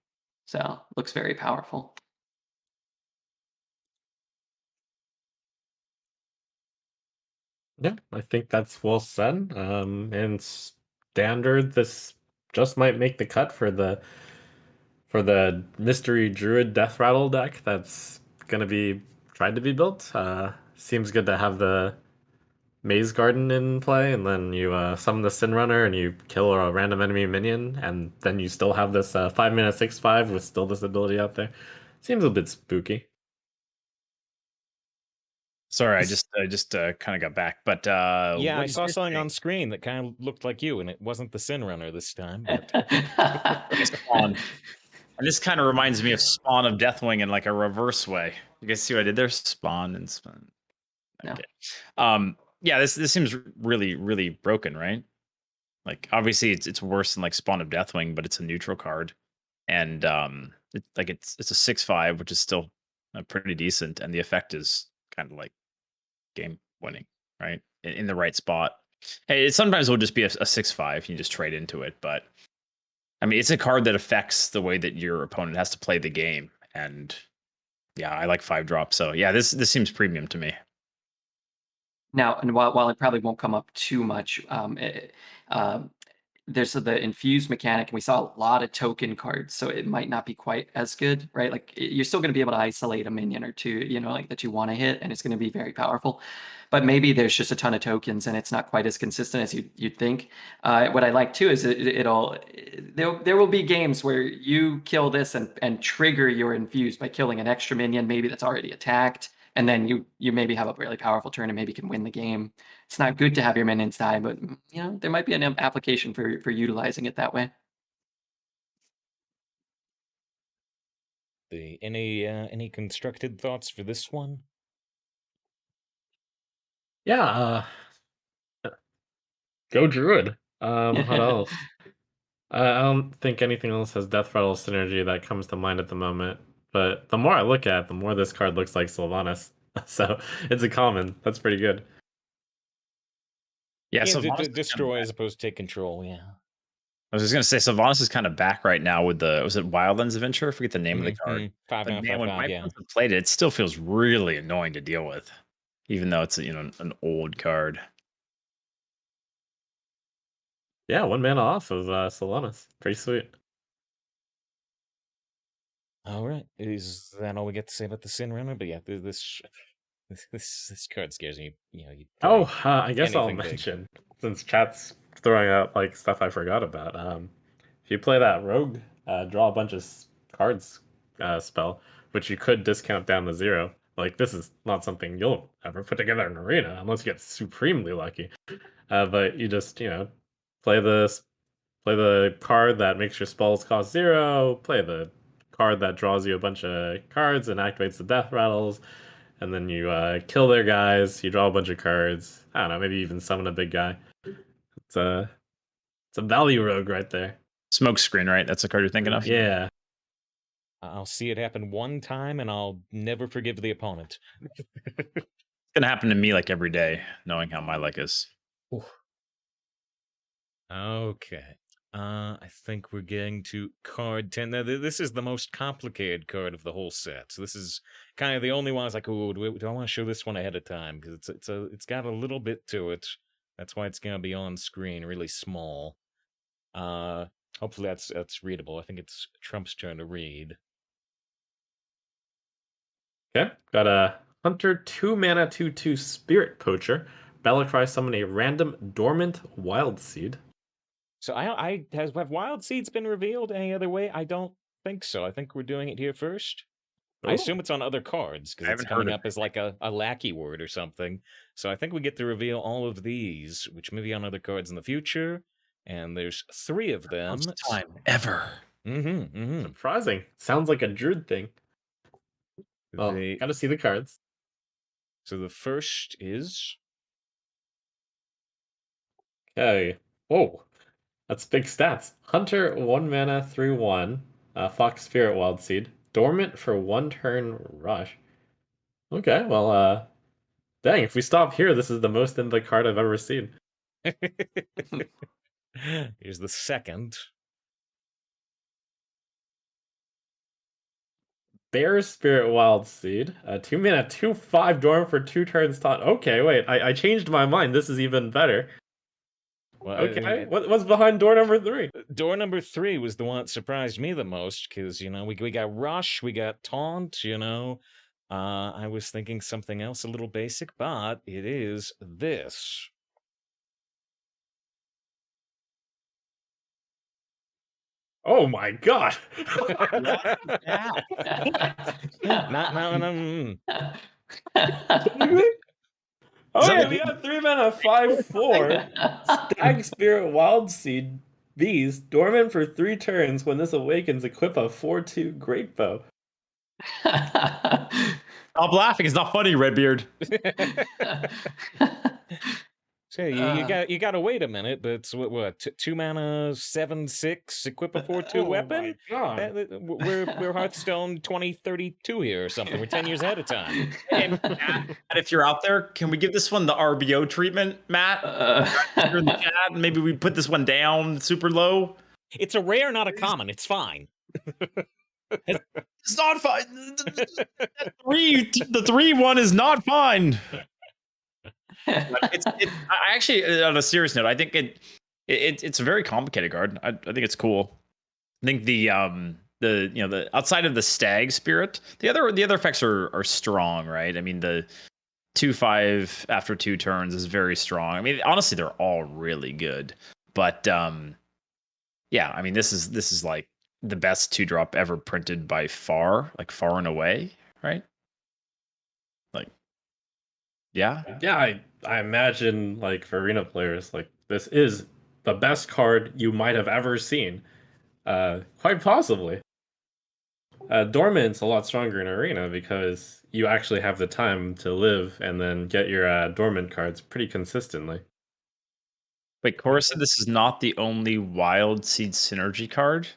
So, looks very powerful. Yeah, I think that's well said. In standard, this just might make the cut for the mystery druid death rattle deck that's gonna be tried to be built. Seems good to have the maze garden in play, and then you summon the Sin Runner and you kill a random enemy minion, and then you still have this 5 mana 6/5 with still this ability out there. Seems a bit spooky. Sorry, I just kind of got back, but Yeah, what I did saw you something say? on screen that kind of looked like you, and it wasn't the Sin Runner this time. But Spawn. And this kind of reminds me of Spawn of Deathwing in like a reverse way. You guys see what I did there? Spawn and Spawn. Okay. No. Yeah, this seems really, really broken, right? Like obviously it's worse than like Spawn of Deathwing, but it's a neutral card. And it's a 6/5, which is still pretty decent, and the effect is kind of like game winning, right? In the right spot. Hey, it sometimes will just be a 6/5. You just trade into it, but I mean, it's a card that affects the way that your opponent has to play the game. And yeah, I like 5 drops. So yeah, this seems premium to me. Now, and while it probably won't come up too much, there's the infused mechanic, and we saw a lot of token cards, so it might not be quite as good, right? Like you're still going to be able to isolate a minion or two, like that you want to hit, and it's going to be very powerful. But maybe there's just a ton of tokens, and it's not quite as consistent as you'd think. What I like too is there will be games where you kill this and trigger your infused by killing an extra minion, maybe that's already attacked, and then you maybe have a really powerful turn and maybe can win the game. It's not good to have your minions die, but there might be an application for utilizing it that way. Any constructed thoughts for this one? Yeah, go druid. What else? I don't think anything else has death rattle synergy that comes to mind at the moment. But the more I look at it, the more this card looks like Sylvanas. So it's a common. That's pretty good. Yeah, Yeah, Sylvanas is destroy as opposed to take control. Yeah. I was just gonna say Sylvanas is kind of back right now with was it Wildlands Adventure? I forget the name of the card. 5 But mana, man, when 5/5. my Yeah. opponents have played it, it still feels really annoying to deal with, even though it's an old card. Yeah, 1 mana off of Solanas. Pretty sweet. All right, is that all we get to say about the Sin Runner? But yeah, this card scares me. You know, you Oh, play I guess I'll anything big. mention, since chat's throwing out like stuff I forgot about. If you play that rogue, draw a bunch of cards spell, which you could discount down to 0. Like this is not something you'll ever put together in arena unless you get supremely lucky. But you just play play the card that makes your spells cost 0. Play the card that draws you a bunch of cards and activates the death rattles, and then you kill their guys. You draw a bunch of cards. I don't know, maybe even summon a big guy. It's a value rogue right there. Smoke screen, right? That's the card you're thinking of. Yeah. I'll see it happen one time, and I'll never forgive the opponent. It's gonna happen to me like every day, knowing how my luck is. Okay. I think we're getting to card 10. Now, this is the most complicated card of the whole set. So this is kind of the only one I was like, oh, do I want to show this one ahead of time? Because it's got a little bit to it. That's why it's going to be on screen, really small. Hopefully that's readable. I think it's Trump's turn to read. Okay. Got a Hunter 2 mana 2/2 Spirit Poacher. Battlecry summon a random dormant wild seed. So have Wild Seeds been revealed any other way? I don't think so. I think we're doing it here first. I assume it's on other cards because it's coming up as like a lackey word or something. So I think we get to reveal all of these, which may be on other cards in the future. And there's 3 of them. First time ever. Surprising. Sounds like a druid thing. Well, gotta see the cards. So the first is... Okay. Whoa. That's big stats. Hunter 1 mana 3/1. Fox Spirit Wild Seed. Dormant for 1 turn rush. Okay, well, dang, if we stop here, this is the most in the card I've ever seen. Here's the second. Bear Spirit Wild Seed. 2 mana 2/5 Dormant for 2 turns taunt. Okay, wait, I changed my mind. This is even better. Well, okay, what's behind door number 3? Door number 3 was the one that surprised me the most because, we got Rush, we got Taunt, I was thinking something else a little basic, but it is this. Oh my god! Oh yeah, we got 3 mana 5/4. Stag Spirit Wild Seed Beast, dormant for 3 turns. When this awakens, equip a 4/2 Great Bow. Stop laughing. It's not funny, RedBeard. So you got to wait a minute, but it's what 2 mana 7/6 equip a 4/2 weapon. My god. We're Hearthstone 2032 here or something. We're 10 years ahead of time. And if you're out there, can we give this one the RBO treatment, Matt? You're in the chat. Maybe we put this one down super low. It's a rare, not a common. It's fine. It's not fine. The 3/1 is not fine. I actually, on a serious note, I think it's a very complicated card. I think it's cool. I think the outside of the Stag Spirit, the other effects are strong, right? I mean, the 2/5 after 2 turns is very strong. I mean, honestly, they're all really good. But yeah, I mean, this is like the best 2-drop ever printed by far, like far and away, right? Like, yeah. I imagine, like, for arena players, like, this is the best card you might have ever seen. Quite possibly. Dormant's a lot stronger in arena because you actually have the time to live and then get your dormant cards pretty consistently. Wait, Cora said this is not the only Wild Seed synergy card?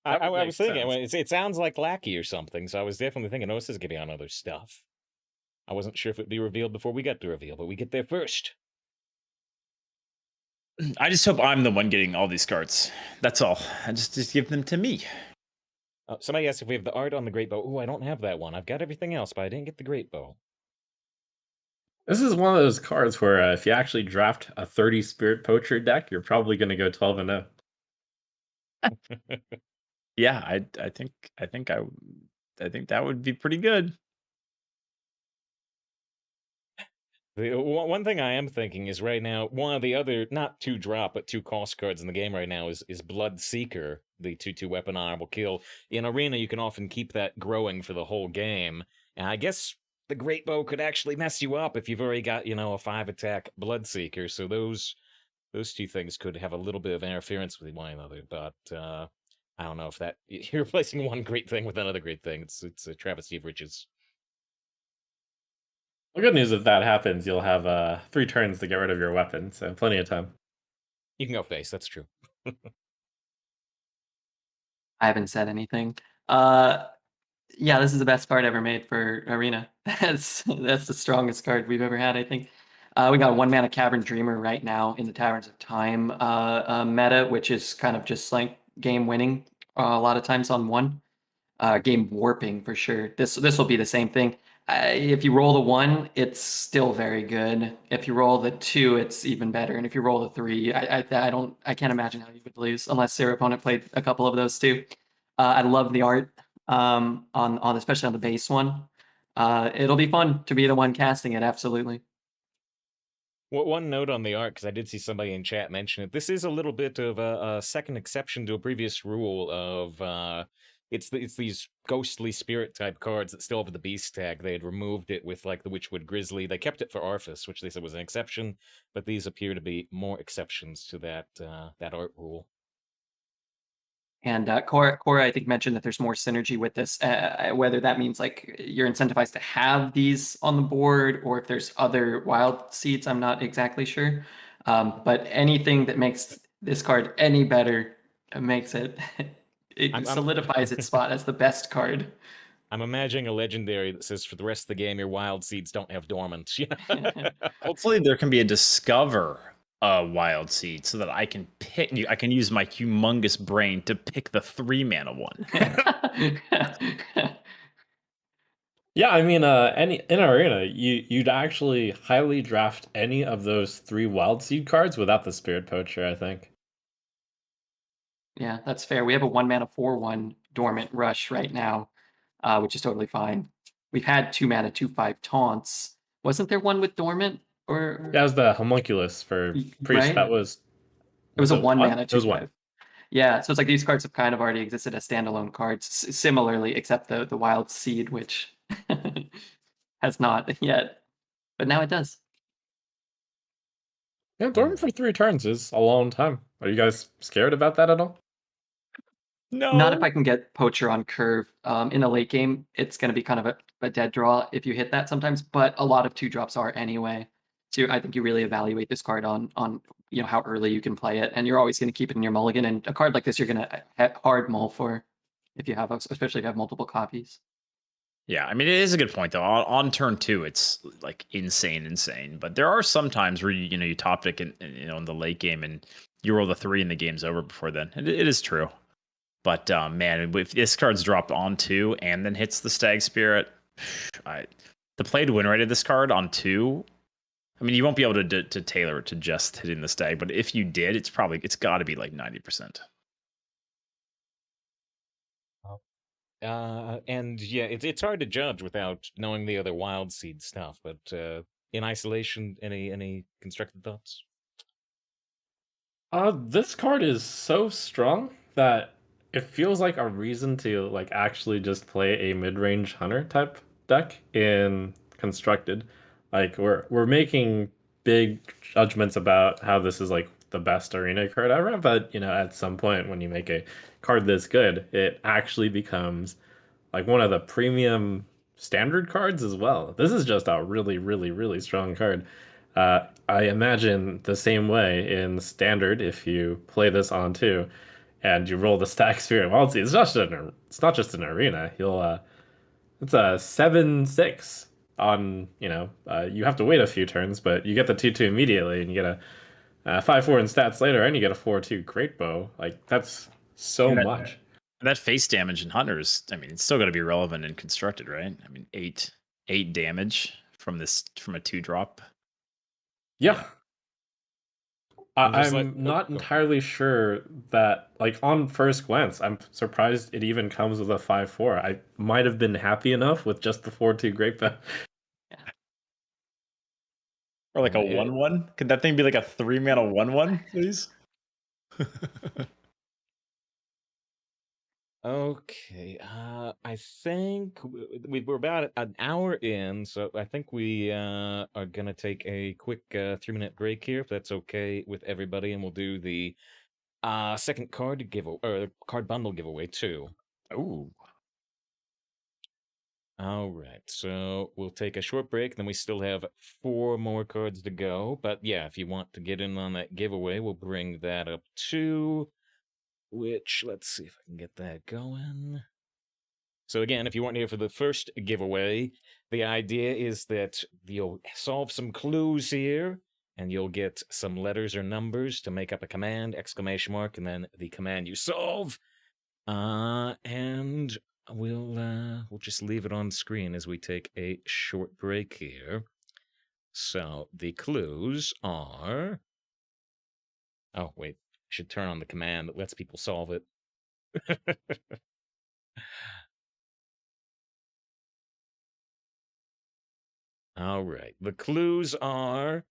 I was thinking, it sounds like Lackey or something, so I was definitely thinking, this is going to be on other stuff. I wasn't sure if it'd be revealed before we got to reveal, but we get there first. I just hope I'm the one getting all these cards. That's all. I just give them to me. Somebody asked if we have the art on the Great Bow. Oh, I don't have that one. I've got everything else, but I didn't get the Great Bow. This is one of those cards where if you actually draft a 30 Spirit Poacher deck, you're probably going to go 12-0. Yeah, I think I think that would be pretty good. One thing I am thinking is right now, one of the other, not 2-drop, but 2 cost cards in the game right now is Blood Seeker, the 2/2 weapon honorable kill. In Arena, you can often keep that growing for the whole game. And I guess the Great Bow could actually mess you up if you've already got, a 5-attack Blood Seeker. So those two things could have a little bit of interference with one another. But I don't know if that you're replacing one great thing with another great thing. It's a travesty of riches. The good news, if that happens, you'll have 3 turns to get rid of your weapon, so plenty of time. You can go face. That's true. I haven't said anything. Yeah, this is the best card ever made for Arena. That's the strongest card we've ever had, I think. We got a 1-mana Cavern Dreamer right now in the Taverns of Time meta, which is kind of just like game winning a lot of times on one. Game warping for sure. This will be the same thing. If you roll the 1, it's still very good. If you roll the 2, it's even better. And if you roll the 3, I can't imagine how you would lose unless your opponent played a couple of those too. I love the art on especially on the base one. It'll be fun to be the one casting it. Absolutely. One note on the art, because I did see somebody in chat mention it. This is a little bit of a second exception to a previous rule of it's these ghostly spirit type cards that still have the beast tag. They had removed it with like the Witchwood Grizzly. They kept it for Arthas, which they said was an exception, but these appear to be more exceptions to that art rule. And Cora, I think, mentioned that there's more synergy with this. Whether that means like you're incentivized to have these on the board, or if there's other wild seeds, I'm not exactly sure. But anything that makes this card any better makes it solidifies its spot as the best card. I'm imagining a legendary that says for the rest of the game, your wild seeds don't have dormant. Hopefully, there can be a discover wild seed so that I can pick. I can use my humongous brain to pick the 3-mana one. Yeah, I mean, in Arena, you'd actually highly draft any of those 3 Wild Seed cards without the Spirit Poacher, I think. Yeah, that's fair. We have a 1-mana 4/1 Dormant Rush right now, which is totally fine. We've had 2-mana 2/5 Taunts. Wasn't there one with Dormant? Or That was the Homunculus for Priest. Right? That was. It was a one? 1-mana It was 1. 2/5. Yeah, so it's like these cards have kind of already existed as standalone cards, similarly, except the Wild Seed, which has not yet, but now it does. Yeah, Dormant for 3 turns is a long time. Are you guys scared about that at all? No, Not if I can get Poacher on curve. In a late game, it's going to be kind of a dead draw if you hit that sometimes, but a lot of 2-drops are anyway. So I think you really evaluate this card on how early you can play it, and you're always going to keep it in your mulligan. And a card like this, you're going to hard mull for if you have, especially if you have multiple copies. Yeah, I mean, it is a good point though. On turn 2, it's like insane. But there are some times where you top deck in the late game and you roll the 3 and the game's over before then. It is true. But man, if this card's dropped on 2 and then hits the Stag Spirit, the play to win rate of this card on 2. I mean, you won't be able to tailor it to just hitting the Stag, but if you did, it's got to be like 90%. And yeah, it's hard to judge without knowing the other wild seed stuff. But in isolation, any constructed thoughts? This card is so strong that it feels like a reason to like actually just play a mid-range hunter type deck in constructed. Like we're making big judgments about how this is like the best arena card ever, but at some point when you make a card this good, it actually becomes like one of the premium standard cards as well. This is just a really, really, really strong card. I imagine the same way in standard if you play this on 2 and you roll the Stack Spirit Wild Seed. It's not just an arena. It's a 7/6 on, you have to wait a few turns, but you get the 2/2 immediately and you get a 5/4 in stats later and you get a 4/2 Great Bow. Like that's so much. That face damage in Hunters, I mean, it's still going to be relevant in constructed, right? I mean, 8 damage from a 2-drop. Yeah. And just I'm like- not oh. entirely sure that, like, on first glance, I'm surprised it even comes with a 5/4. I might have been happy enough with just the 4/2 Great Bat. Or like a Yeah. 1/1. Could that thing be like a 3-mana 1/1, please? Okay, I think we're about an hour in, so I think we are gonna take a quick 3-minute break here, if that's okay with everybody, and we'll do the second card giveaway or card bundle giveaway too. Ooh. All right, so we'll take a short break, then we still have 4 more cards to go. But yeah, if you want to get in on that giveaway, we'll bring that up too. Which, let's see if I can get that going. So again, if you weren't here for the first giveaway, the idea is that you'll solve some clues here, and you'll get some letters or numbers to make up a command, exclamation mark, and then the command you solve. And we'll just leave it on screen as we take a short break here. So the clues are... Oh, wait. I should turn on the command that lets people solve it. All right. The clues are...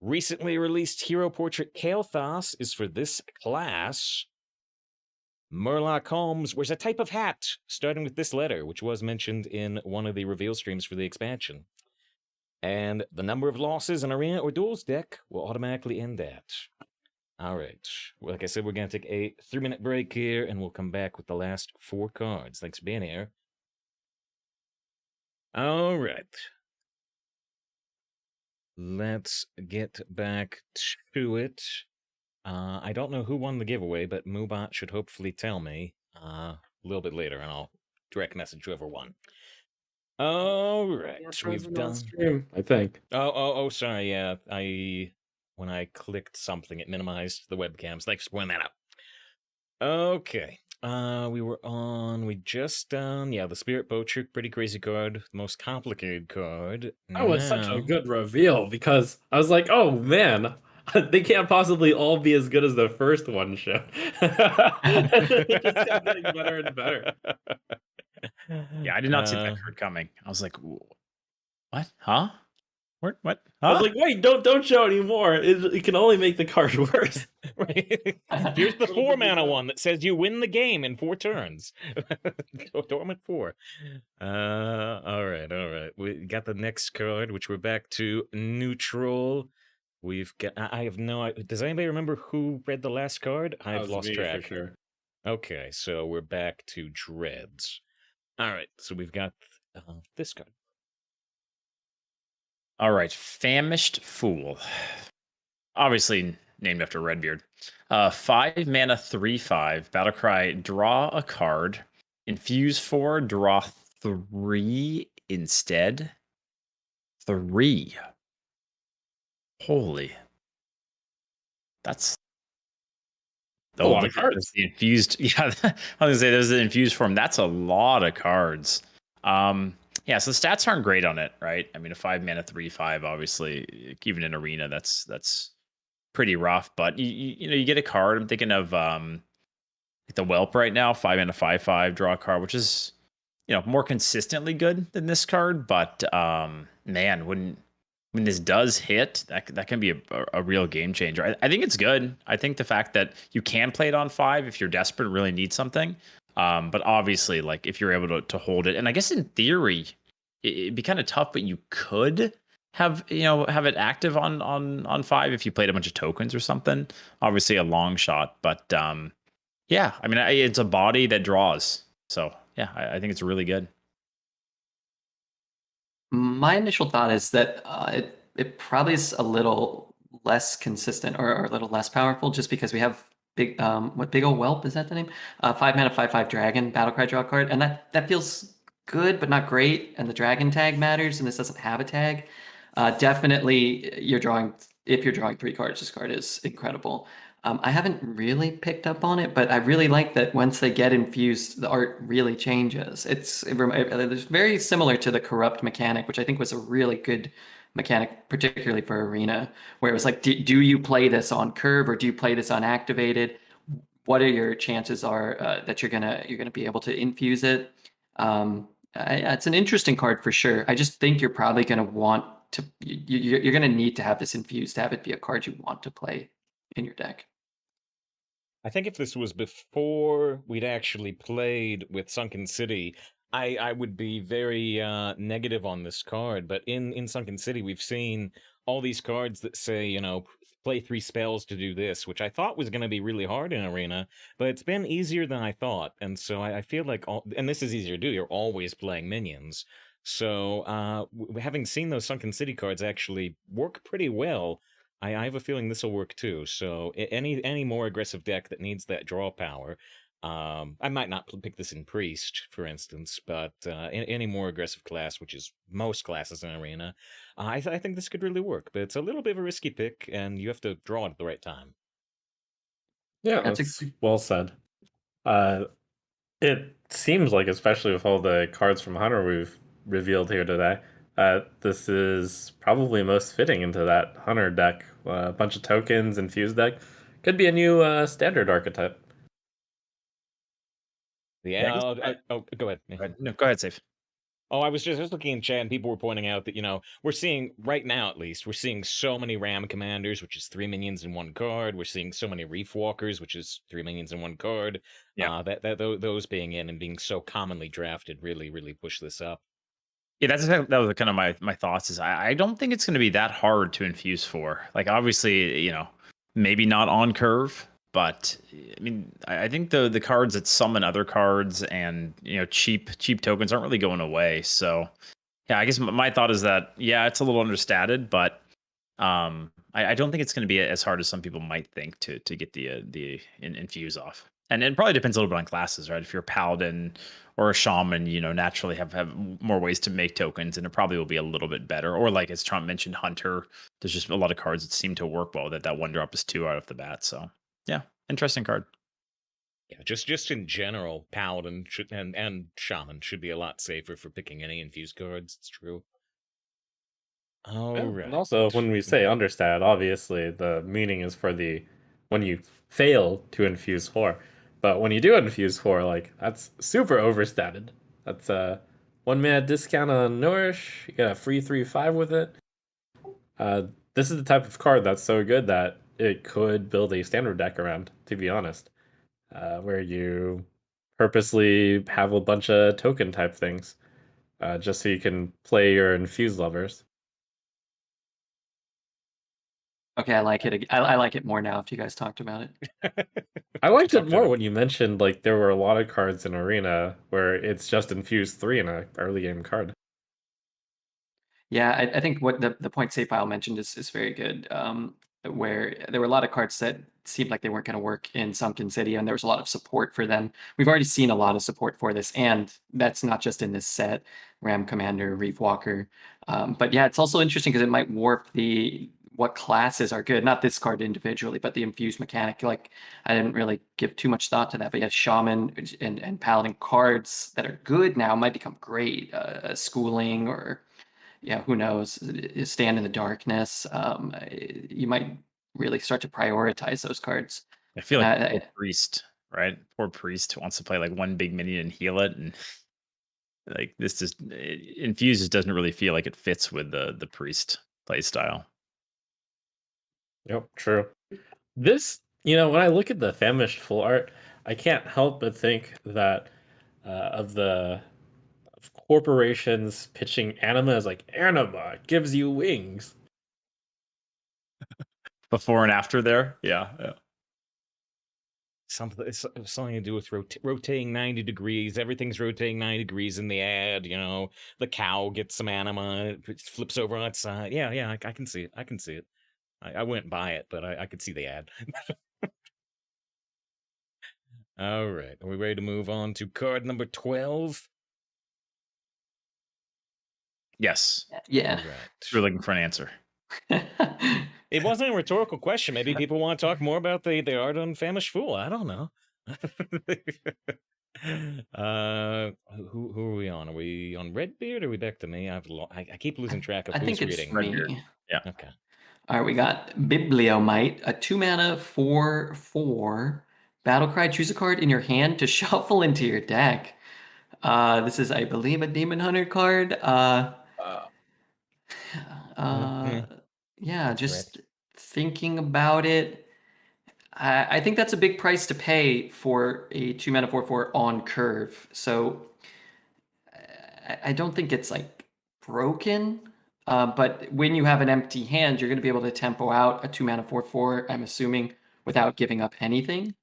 Recently released Hero Portrait Kael'thas is for this class. Murloc Holmes wears a type of hat, starting with this letter, which was mentioned in one of the reveal streams for the expansion. And the number of losses an arena or duels deck will automatically end at. All right. Well, like I said, we're going to take a 3-minute break here, and we'll come back with the last 4 cards. Thanks for being here. All right. Let's get back to it. I don't know who won the giveaway, but Moobot should hopefully tell me a little bit later, and I'll direct message whoever won. All right, we've done. Stream, I think. Oh, sorry. Yeah, when I clicked something, it minimized the webcams. Thanks for pointing that out. Okay. We just done, the Spirit Poacher, pretty crazy card, most complicated card. That was such a Now- good reveal because I was like, oh man, they can't possibly all be as good as the first one showed. It just kept getting better and better. Yeah, I did not see that card coming. I was like, what? Huh? What? I was Huh? like, wait, don't show anymore. It can only make the card worse. Right. Here's the 4-mana one that says you win the game in 4 turns. Dormant 4. All right. We got the next card, which we're back to neutral. We've got. I have no idea. Does anybody remember who read the last card? That I've was lost me, track. for sure. Okay, so we're back to Dreads. All right, so we've got this card. All right, Famished Fool. Obviously named after RedBeard. 5-mana 3/5. Battlecry, draw a card. Infuse 4, draw 3 instead. 3. Holy. That's a lot of cards. The infused, yeah, I was gonna say there's the infused form. That's a lot of cards. Yeah, so the stats aren't great on it, right? I mean, a 5-mana 3/5, obviously, even in arena, that's pretty rough. But you get a card. I'm thinking of the Whelp right now, 5-mana 5/5, draw a card, which is more consistently good than this card. But man, when this does hit, that can be a real game changer. I think it's good. I think the fact that you can play it on 5 if you're desperate, really need something. But obviously, like if you're able to hold it, and I guess in theory, it'd be kind of tough, but you could have it active on 5 if you played a bunch of tokens or something. Obviously, a long shot, but yeah, I mean, it's a body that draws. So yeah, I think it's really good. My initial thought is that it probably is a little less consistent or a little less powerful, just because we have big ol' Whelp, is that the name? 5-mana 5/5 dragon, Battlecry draw card, and that feels good but not great. And the dragon tag matters, and this doesn't have a tag. Definitely, if you're drawing 3 cards, this card is incredible. I haven't really picked up on it, but I really like that once they get infused, the art really changes. It's very similar to the corrupt mechanic, which I think was a really good mechanic, particularly for Arena, where it was like, do you play this on curve or do you play this unactivated? What are your chances that you're gonna be able to infuse it? It's an interesting card for sure. I just think you're probably gonna want to you're gonna need to have this infused to have it be a card you want to play in your deck. I think if this was before we'd actually played with Sunken City, I would be very negative on this card. But in Sunken City, we've seen all these cards that say, play 3 spells to do this, which I thought was going to be really hard in Arena, but it's been easier than I thought. And so I feel like, and this is easier to do, you're always playing minions. So having seen those Sunken City cards actually work pretty well, I have a feeling this will work too. So any more aggressive deck that needs that draw power, I might not pick this in Priest, for instance, but any more aggressive class, which is most classes in Arena, I think this could really work. But it's a little bit of a risky pick, and you have to draw it at the right time. Yeah, That's that's well said. It seems like, especially with all the cards from Hunter we've revealed here today, this is probably most fitting into that Hunter deck. A bunch of tokens, infused deck. Could be a new standard archetype. Yeah. Yeah, Go ahead. No, go ahead, Safe. Oh, I was just looking in chat, and people were pointing out that, we're seeing, right now at least, we're seeing so many Ram Commanders, which is 3 minions in 1 card. We're seeing so many Reef Walkers, which is 3 minions in 1 card. Yeah. Those being in and being so commonly drafted really, really push this up. Yeah, that was kind of my thoughts. Is I don't think it's going to be that hard to infuse for. Like, obviously, maybe not on curve, but I mean, I think the cards that summon other cards and cheap tokens aren't really going away. So yeah, I guess my thought is that it's a little understated, but I don't think it's going to be as hard as some people might think to get the infuse off. And it probably depends a little bit on classes, right? If you're a paladin or a shaman, naturally have more ways to make tokens, and it probably will be a little bit better. Or like as Trump mentioned, Hunter, there's just a lot of cards that seem to work well. That 1 drop is 2 out of the bat. So yeah, interesting card. Yeah, just in general, paladin and shaman should be a lot safer for picking any infused cards. It's true. All Yeah, right. and also, when we say understated, obviously the meaning is for when you fail to infuse 4. But when you do infuse 4, like, that's super overstated. That's a 1 mana discount on Nourish. You get a free 3/5 with it. This is the type of card that's so good that it could build a standard deck around, to be honest, where you purposely have a bunch of token type things, just so you can play your infuse lovers. Okay, I like it. I like it more now after you guys talked about it. I liked it Talked more about- when you mentioned like there were a lot of cards in Arena where it's just infused 3 in a early game card. Yeah, I think what the point Safe File mentioned is very good. Where there were a lot of cards that seemed like they weren't going to work in Sunken City, and there was a lot of support for them. We've already seen a lot of support for this, and that's not just in this set, Ram Commander, Reef Walker. But yeah, it's also interesting because it might warp what classes are good. Not this card individually, but the infused mechanic. Like, I didn't really give too much thought to that, but yeah, Shaman and Paladin cards that are good now might become great. Schooling or who knows? Stand in the Darkness. You might really start to prioritize those cards. I feel like Uh, poor Priest, right? Poor Priest wants to play like 1 big minion and heal it, and like this just infuses doesn't really feel like it fits with the Priest play style. Yep, true. This, when I look at the famished full art, I can't help but think that of corporations pitching anima as like anima gives you wings. Before and after there, yeah. something to do with rotating 90 degrees. Everything's rotating 90 degrees in the ad. The cow gets some anima, it flips over on its side. Yeah, I can see it. I wouldn't buy it, but I could see the ad. All right, are we ready to move on to card number 12? Yes. yeah. All right. We're looking for an answer. It wasn't a rhetorical question. Maybe people want to talk more about the Ardun Famished Fool. I don't know. Who are we on? Are we on RedBeard or are we back to me? I keep losing track of I who's think it's reading. me. Yeah. Okay. All right, we got Bibliomite, a 2-mana 4/4 battlecry. Choose a card in your hand to shuffle into your deck. This is, I believe, a Demon Hunter card. Yeah, That's just thinking about it. I think that's a big price to pay for a 2-mana 4/4 on curve. So I don't think it's like broken. But when you have an empty hand, you're going to be able to tempo out a 2-mana 4/4, I'm assuming, without giving up anything.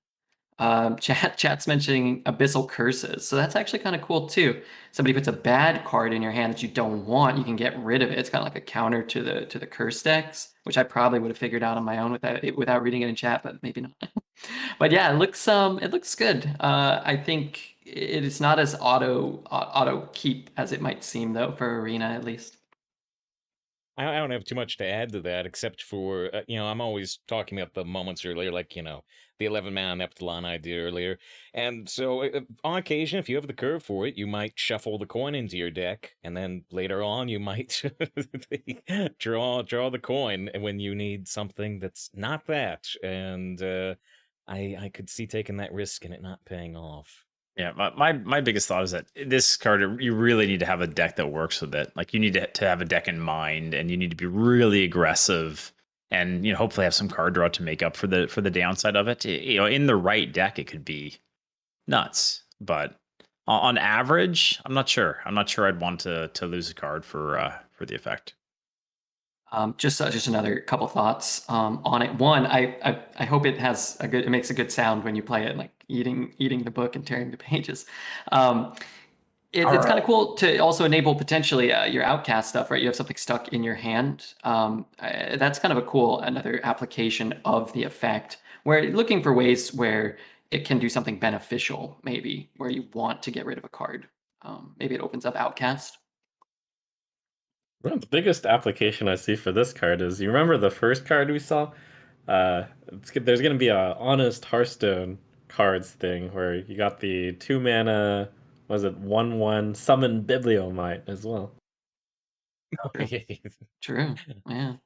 Chat's mentioning Abyssal Curses, so that's actually kind of cool too. Somebody puts a bad card in your hand that you don't want, you can get rid of it. It's kind of like a counter to the curse decks, which I probably would have figured out on my own without reading it in chat, but maybe not. But yeah, it looks good. I think it is not as auto keep as it might seem though for Arena at least. I don't have too much to add to that, except for, I'm always talking about the moments earlier, like, the 11-man Epsilon idea earlier. And so, on occasion, if you have the curve for it, you might shuffle the coin into your deck, and then later on, you might draw the coin when you need something that's not that. And I could see taking that risk and it not paying off. Yeah, my biggest thought is that this card, you really need to have a deck that works with it. Like, you need to have a deck in mind, and you need to be really aggressive, and hopefully have some card draw to make up for the downside of it. In the right deck, it could be nuts, but on average, I'm not sure. I'd want to lose a card for the effect. Just another couple thoughts on it. One, I hope it makes a good sound when you play it, like eating the book and tearing the pages. It's kind of cool to also enable potentially your outcast stuff, right? You have something stuck in your hand. That's kind of another application of the effect, where you're looking for ways where it can do something beneficial, maybe where you want to get rid of a card. Maybe it opens up outcast. Well, the biggest application I see for this card is, you remember the first card we saw? There's going to be a Honest Hearthstone cards thing where you got the 2-mana, was it 1/1 Summon Bibliomite as well. True. Yeah.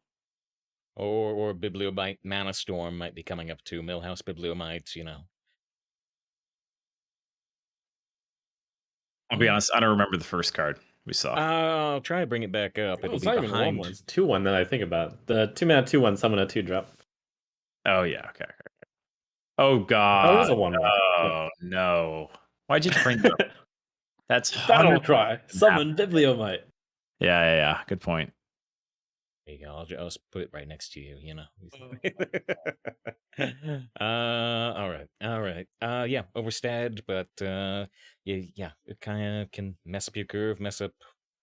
Or Bibliomite Mana Storm might be coming up too. Millhouse Bibliomites, I'll be honest, I don't remember the first card we saw. I'll try to bring it back up. It'll It's be not even behind. 1/1, it's 2/1 that I think about. The 2-mana 2/1 Summon a 2-drop. Oh yeah, okay. Oh god. Oh, it is a 1/1. Oh no. Why'd you bring it up? That's Battle Cry. Summon Bibliomite. Yeah. Good point. There you go. I'll just put it right next to you, All right. Yeah, overstad, but yeah, it kind of can mess up your curve, mess up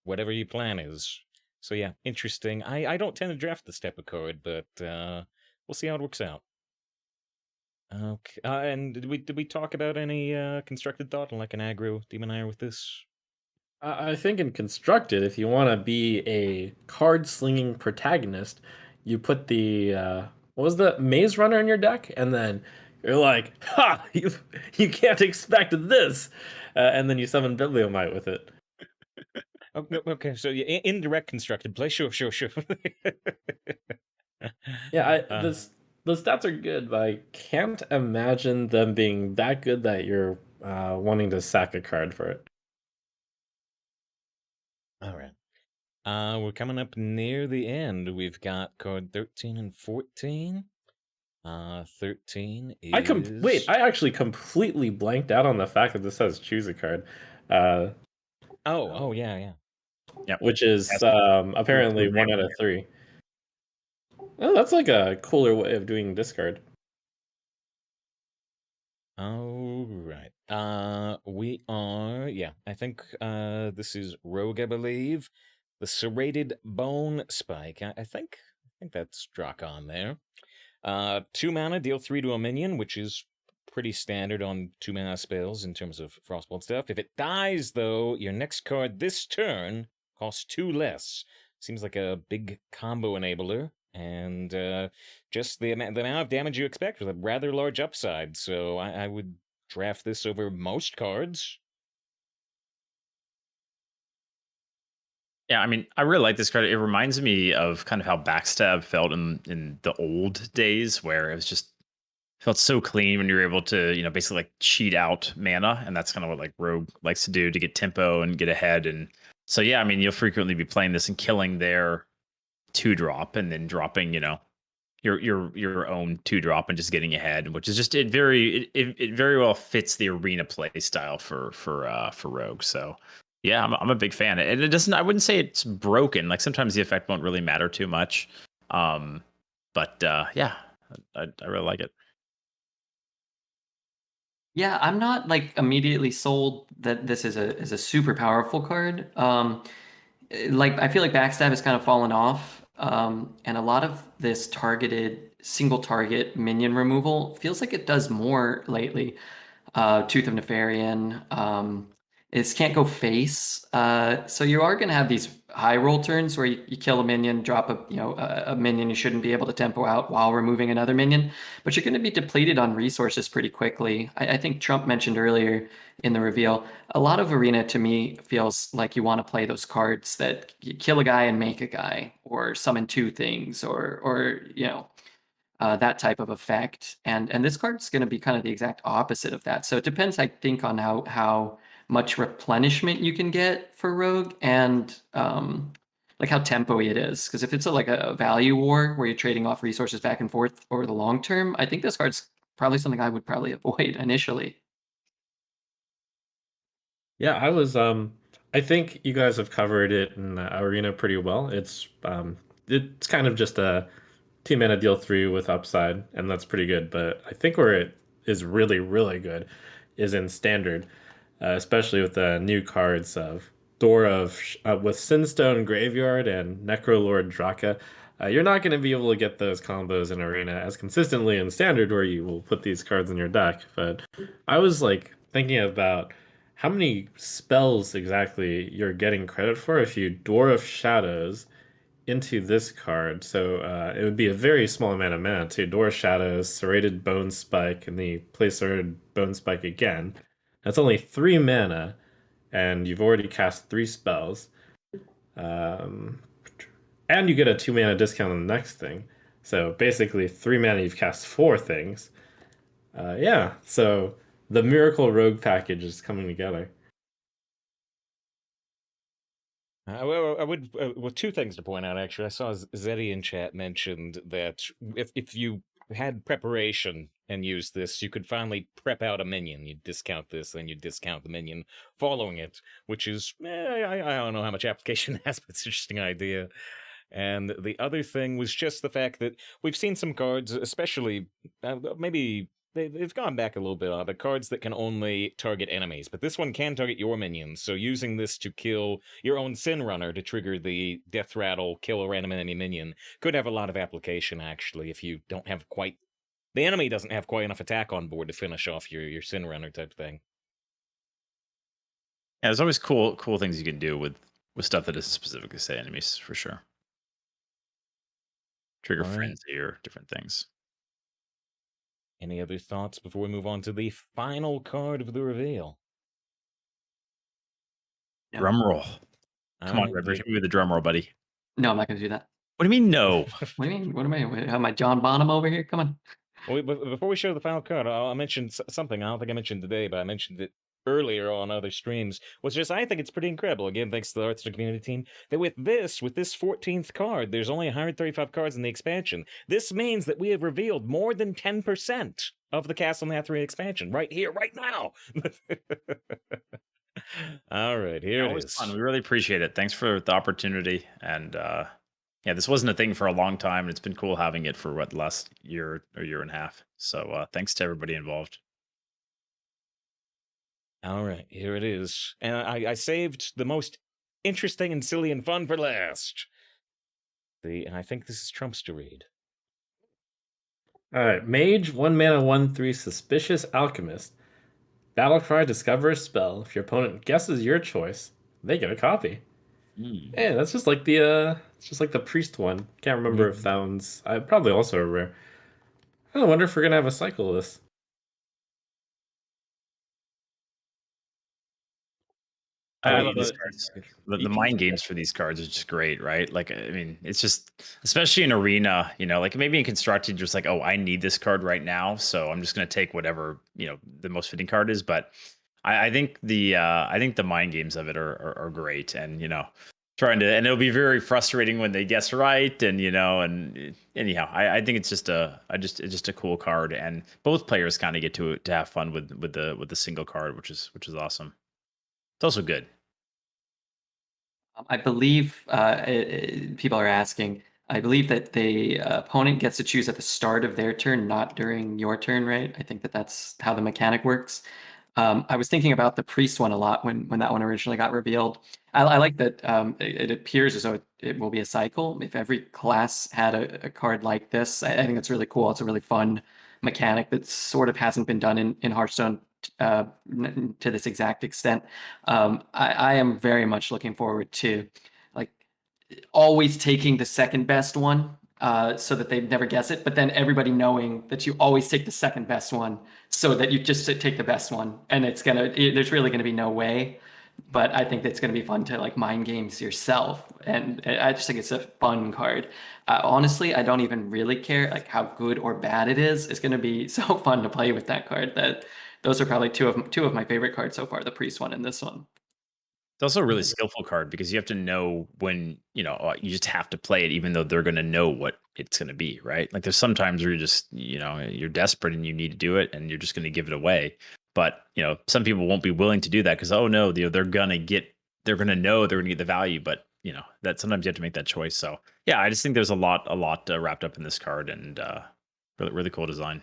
whatever your plan is. So yeah, interesting. I don't tend to draft this type of card, but we'll see how it works out. Okay. And did we talk about any constructed thought on like an aggro demonizer with this? I think in Constructed, if you want to be a card-slinging protagonist, you put the what was the Maze Runner in your deck, and then you're like, ha! You can't expect this, and then you summon Bibliomite with it. Okay, so yeah, indirect constructed play, sure. Yeah, the stats are good, but I can't imagine them being that good that you're wanting to sack a card for it. All right. We're coming up near the end. We've got card 13 and 14. 13 is... I actually completely blanked out on the fact that this says choose a card. Oh, yeah. Yep. Which is apparently 1 out of 3. Oh, that's like a cooler way of doing discard. All right. We are, I think this is Rogue, I believe. The Serrated Bone Spike. I think that's Drakon there. 2 mana, deal 3 to a minion, which is pretty standard on 2 mana spells in terms of Frostbolt stuff. If it dies, though, your next card this turn costs 2 less. Seems like a big combo enabler. and just the amount of damage you expect with a rather large upside. So I would draft this over most cards. Yeah, I mean, I really like this card. It reminds me of kind of how Backstab felt in the old days, where it was just felt so clean when you were able to, basically like cheat out mana, and that's kind of what like Rogue likes to do to get tempo and get ahead. And so yeah, I mean, you'll frequently be playing this and killing their 2-drop, and then dropping, your own 2-drop and just getting ahead, which is just it very well fits the arena play style for Rogue. So yeah, I'm a big fan, and it doesn't. I wouldn't say it's broken. Like sometimes the effect won't really matter too much, but yeah, I really like it. Yeah, I'm not like immediately sold that this is a super powerful card. Like I feel like Backstab has kind of fallen off, and a lot of this targeted single target minion removal feels like it does more lately. Tooth of Nefarian. It can't go face, so you are going to have these high roll turns where you kill a minion, drop a minion you shouldn't be able to tempo out while removing another minion, but you're going to be depleted on resources pretty quickly. I think Trump mentioned earlier in the reveal, a lot of Arena to me feels like you want to play those cards that you kill a guy and make a guy, or summon two things, or that type of effect. And this card's going to be kind of the exact opposite of that. So it depends, I think, on how much replenishment you can get for Rogue, and like how tempo-y it is. Because if it's like a value war where you're trading off resources back and forth over the long term, I think this card's probably something I would probably avoid initially. Yeah, I think you guys have covered it in Arena pretty well. It's kind of just a 2 mana deal 3 with upside, and that's pretty good. But I think where it is really, really good is in Standard, especially with the new cards of with Sinstone Graveyard and Necrolord Draka. You're not going to be able to get those combos in Arena as consistently in Standard, where you will put these cards in your deck. But I was like thinking about how many spells exactly you're getting credit for if you Dwarf Shadows into this card. So it would be a very small amount of mana to Dwarf Shadows, Serrated Bone Spike, and the play Serrated Bone Spike again. That's only 3 mana, and you've already cast 3 spells. Um, and you get a 2 mana discount on the next thing. So basically, 3 mana, you've cast 4 things. Yeah, so the Miracle Rogue package is coming together. I would well, two things to point out. Actually, I saw Zeddy in chat mentioned that if you had preparation and used this, you could finally prep out a minion. You discount this, then you discount the minion following it, which is I don't know how much application it has, but it's an interesting idea. And the other thing was just the fact that we've seen some cards, especially maybe they've gone back a little bit on the cards that can only target enemies, but this one can target your minions. So using this to kill your own Sin Runner to trigger the Death Rattle, kill a random enemy minion, could have a lot of application, actually, if you don't have quite... The enemy doesn't have quite enough attack on board to finish off your Sin Runner type thing. Yeah, there's always cool things you can do with stuff that doesn't specifically say enemies, for sure. Trigger Frenzy or different things. Any other thoughts before we move on to the final card of the reveal? No. Drum roll. Come on, right, Redbeard, hit me with the drum roll, buddy. No, I'm not going to do that. What do you mean, no? What do you mean? What am I? Am I John Bonham over here? Come on. Well, before we show the final card, I'll mention something I don't think I mentioned today, but I mentioned it earlier on other streams, was just I think it's pretty incredible. Again, thanks to the Hearthstone Community Team, that with this 14th card, there's only 135 cards in the expansion. This means that we have revealed more than 10% of the Castle Nathria expansion right here, right now. All right, here it is. Fun. We really appreciate it. Thanks for the opportunity. And yeah, this wasn't a thing for a long time, and it's been cool having it for the last year or year and a half. So thanks to everybody involved. All right, here it is. And I saved the most interesting and silly and fun for last. And I think this is Trump's to read. All right, Mage, 1 mana, 1/3, Suspicious Alchemist. Battlecry, discover a spell. If your opponent guesses your choice, they get a copy. Hey, that's just like the It's just like the priest one. Can't remember if that one's probably also a rare. I wonder if we're gonna have a cycle of this. I I love these but cards. you The can mind games for these cards are just great, right? Like, I mean, it's just, especially in arena, like maybe in constructed, just like, oh, I need this card right now, so I'm just gonna take whatever the most fitting card is. But I think the mind games of it are great, and trying to, and it'll be very frustrating when they guess right, and and anyhow, I think it's just it's just a cool card, and both players kind of get to have fun with the single card, which is awesome. It's also good. I believe people are asking. I believe that the opponent gets to choose at the start of their turn, not during your turn, right? I think that that's how the mechanic works. I was thinking about the priest one a lot when that one originally got revealed. I like that it appears as though it will be a cycle. If every class had a card like this, I think it's really cool. It's a really fun mechanic that sort of hasn't been done in Hearthstone to this exact extent. I am very much looking forward to like always taking the second best one so that they never guess it, but then everybody knowing that you always take the second best one so that you just take the best one, and there's really gonna be no way. But I think it's gonna be fun to like mind games yourself, and I just think it's a fun card. Honestly, I don't even really care like how good or bad it is. It's gonna be so fun to play with that card that those are probably two of my favorite cards so far, the priest one and this one. It's also a really skillful card because you have to know when, you just have to play it, even though they're going to know what it's going to be, right? Like there's sometimes where you're just, you're desperate and you need to do it and you're just going to give it away. But, some people won't be willing to do that because, oh no, they're going to know they're going to get the value. But, that sometimes you have to make that choice. So yeah, I just think there's a lot wrapped up in this card, and really, really cool design.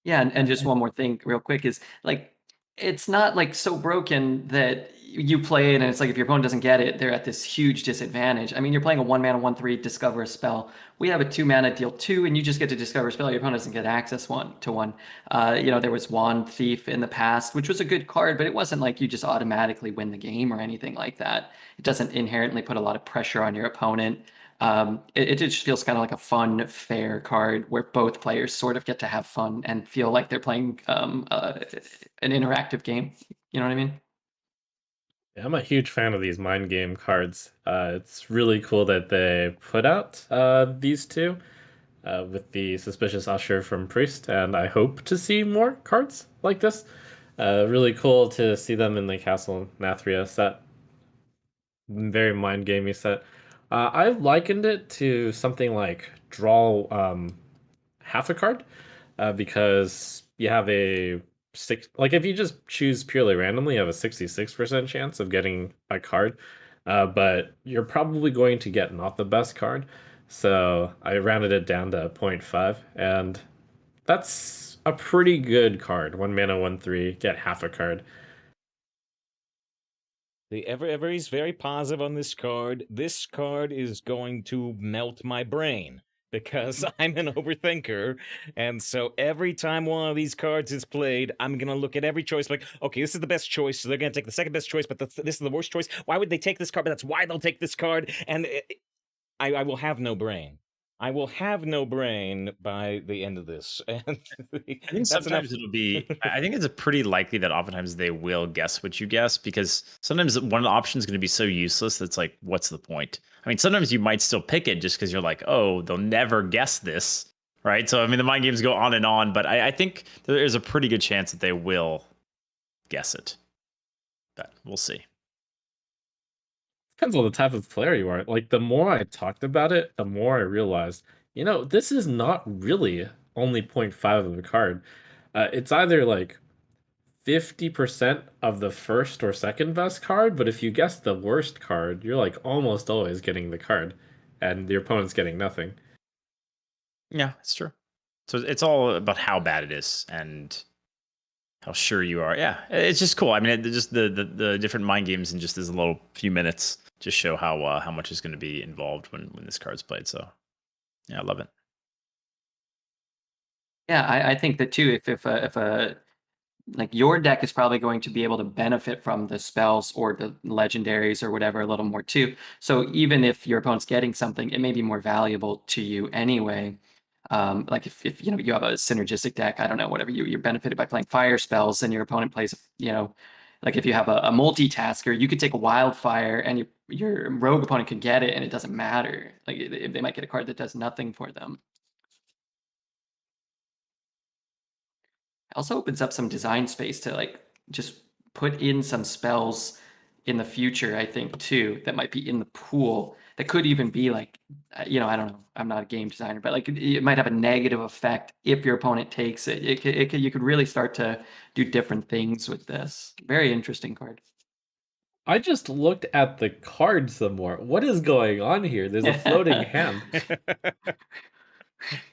Yeah, and just one more thing real quick is like it's not like so broken that you play it and it's like if your opponent doesn't get it, they're at this huge disadvantage. I mean, you're playing a 1 mana 1/3 discover a spell. We have a 2 mana deal 2, and you just get to discover a spell. Your opponent doesn't get access to one. There was Wand Thief in the past, which was a good card, but it wasn't like you just automatically win the game or anything like that. It doesn't inherently put a lot of pressure on your opponent. It just feels kind of like a fun, fair card where both players sort of get to have fun and feel like they're playing an interactive game. You know what I mean? Yeah, I'm a huge fan of these mind game cards. It's really cool that they put out these two with the Suspicious Usher from Priest, and I hope to see more cards like this. Really cool to see them in the Castle Nathria set. Very mind gamey set. I've likened it to something like draw half a card because you have a like if you just choose purely randomly, you have a 66% chance of getting a card, but you're probably going to get not the best card. So I rounded it down to 0.5, and that's a pretty good card. 1 mana 1/3, get half a card. Everybody's very positive on this card. This card is going to melt my brain because I'm an overthinker. And so every time one of these cards is played, I'm going to look at every choice like, okay, this is the best choice. So they're going to take the second best choice, but this is the worst choice. Why would they take this card? But that's why they'll take this card. And I will have no brain. I will have no brain by the end of this. And I think sometimes it'll be, I think it's a pretty likely that oftentimes they will guess what you guess, because sometimes one of the options is going to be so useless that's like, what's the point? I mean, sometimes you might still pick it just because you're like, oh, they'll never guess this, right? So, I mean, the mind games go on, but I think there's a pretty good chance that they will guess it. But we'll see. Depends on the type of player you are. Like, the more I talked about it, the more I realized, this is not really only 0.5 of a card. It's either like 50% of the first or second best card, but if you guess the worst card, you're like almost always getting the card, and your opponent's getting nothing. Yeah, it's true. So it's all about how bad it is and how sure you are. Yeah, it's just cool. I mean, just the different mind games in just this little few minutes just show how much is going to be involved when this card's played. So yeah, I love it. Yeah, I think that too. If a like your deck is probably going to be able to benefit from the spells or the legendaries or whatever a little more too. So even if your opponent's getting something, it may be more valuable to you anyway. Like if you know you have a synergistic deck, I don't know, whatever, you're benefited by playing fire spells, and your opponent plays, you know, like if you have a multitasker, you could take a wildfire and your rogue opponent could get it and it doesn't matter. Like they might get a card that does nothing for them. It also opens up some design space to like just put in some spells in the future, I think, too, that might be in the pool that could even be like, you know, I don't know, I'm not a game designer, but like it might have a negative effect if your opponent takes it. You could really start to do different things with this. Very interesting card. I just looked at the card some more. What is going on here? There's a floating hand.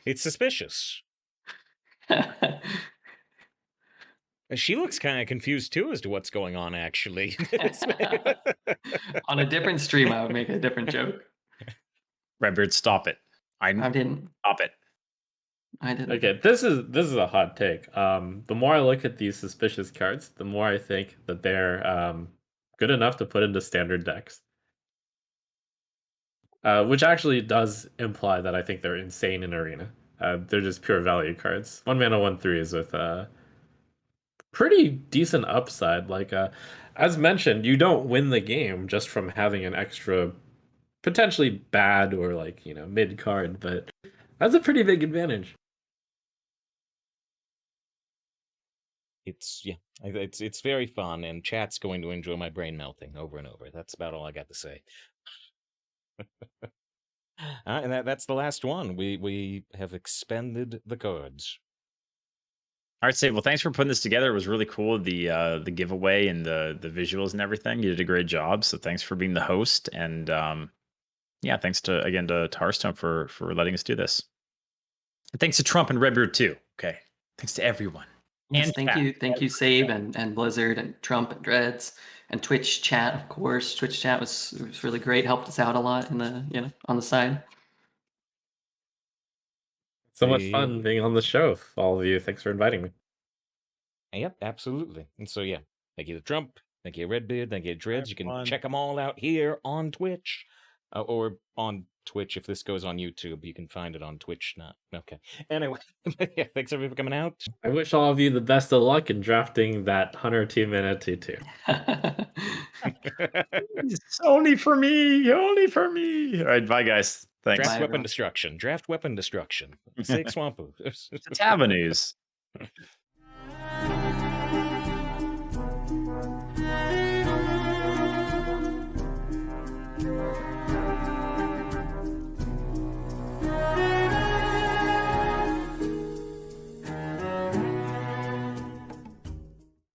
It's suspicious. She looks kind of confused too as to what's going on, actually. On a different stream, I would make a different joke. RedBeard, stop it. I didn't. Stop it. I didn't. Okay, this is a hot take. The more I look at these suspicious cards, the more I think that they're good enough to put into standard decks. Which actually does imply that I think they're insane in Arena. They're just pure value cards. 1 mana, 1/3s with pretty decent upside. Like as mentioned, you don't win the game just from having an extra potentially bad or like, you know, mid card, but that's a pretty big advantage. It's very fun, and chat's going to enjoy my brain melting over and over. That's about all I got to say. And that's the last one. We have expended the cards. All right, Save. Well, thanks for putting this together. It was really cool. The giveaway and the visuals and everything. You did a great job. So thanks for being the host. And yeah, thanks to Hearthstone for letting us do this. And thanks to Trump and RedBeard too. Okay. Thanks to everyone. Yes, thank you, Save and Blizzard and Trump and Dreads and Twitch chat, of course. Twitch chat was really great. Helped us out a lot in the on the side. So much fun being on the show, all of you. Thanks for inviting me. Yep, absolutely. And so yeah, thank you to Trump, thank you to RedBeard, thank you to Dreads. You can check them all out here on Twitch, or on Twitch if this goes on YouTube. You can find it on Twitch. Not okay. Anyway, yeah, thanks everybody for coming out. I wish all of you the best of luck in drafting that Hunter team in a 2/2. It's only for me. Only for me. All right, bye guys. Thanks. Draft weapon destruction. Draft weapon destruction. Sake Swampu. It's avenues.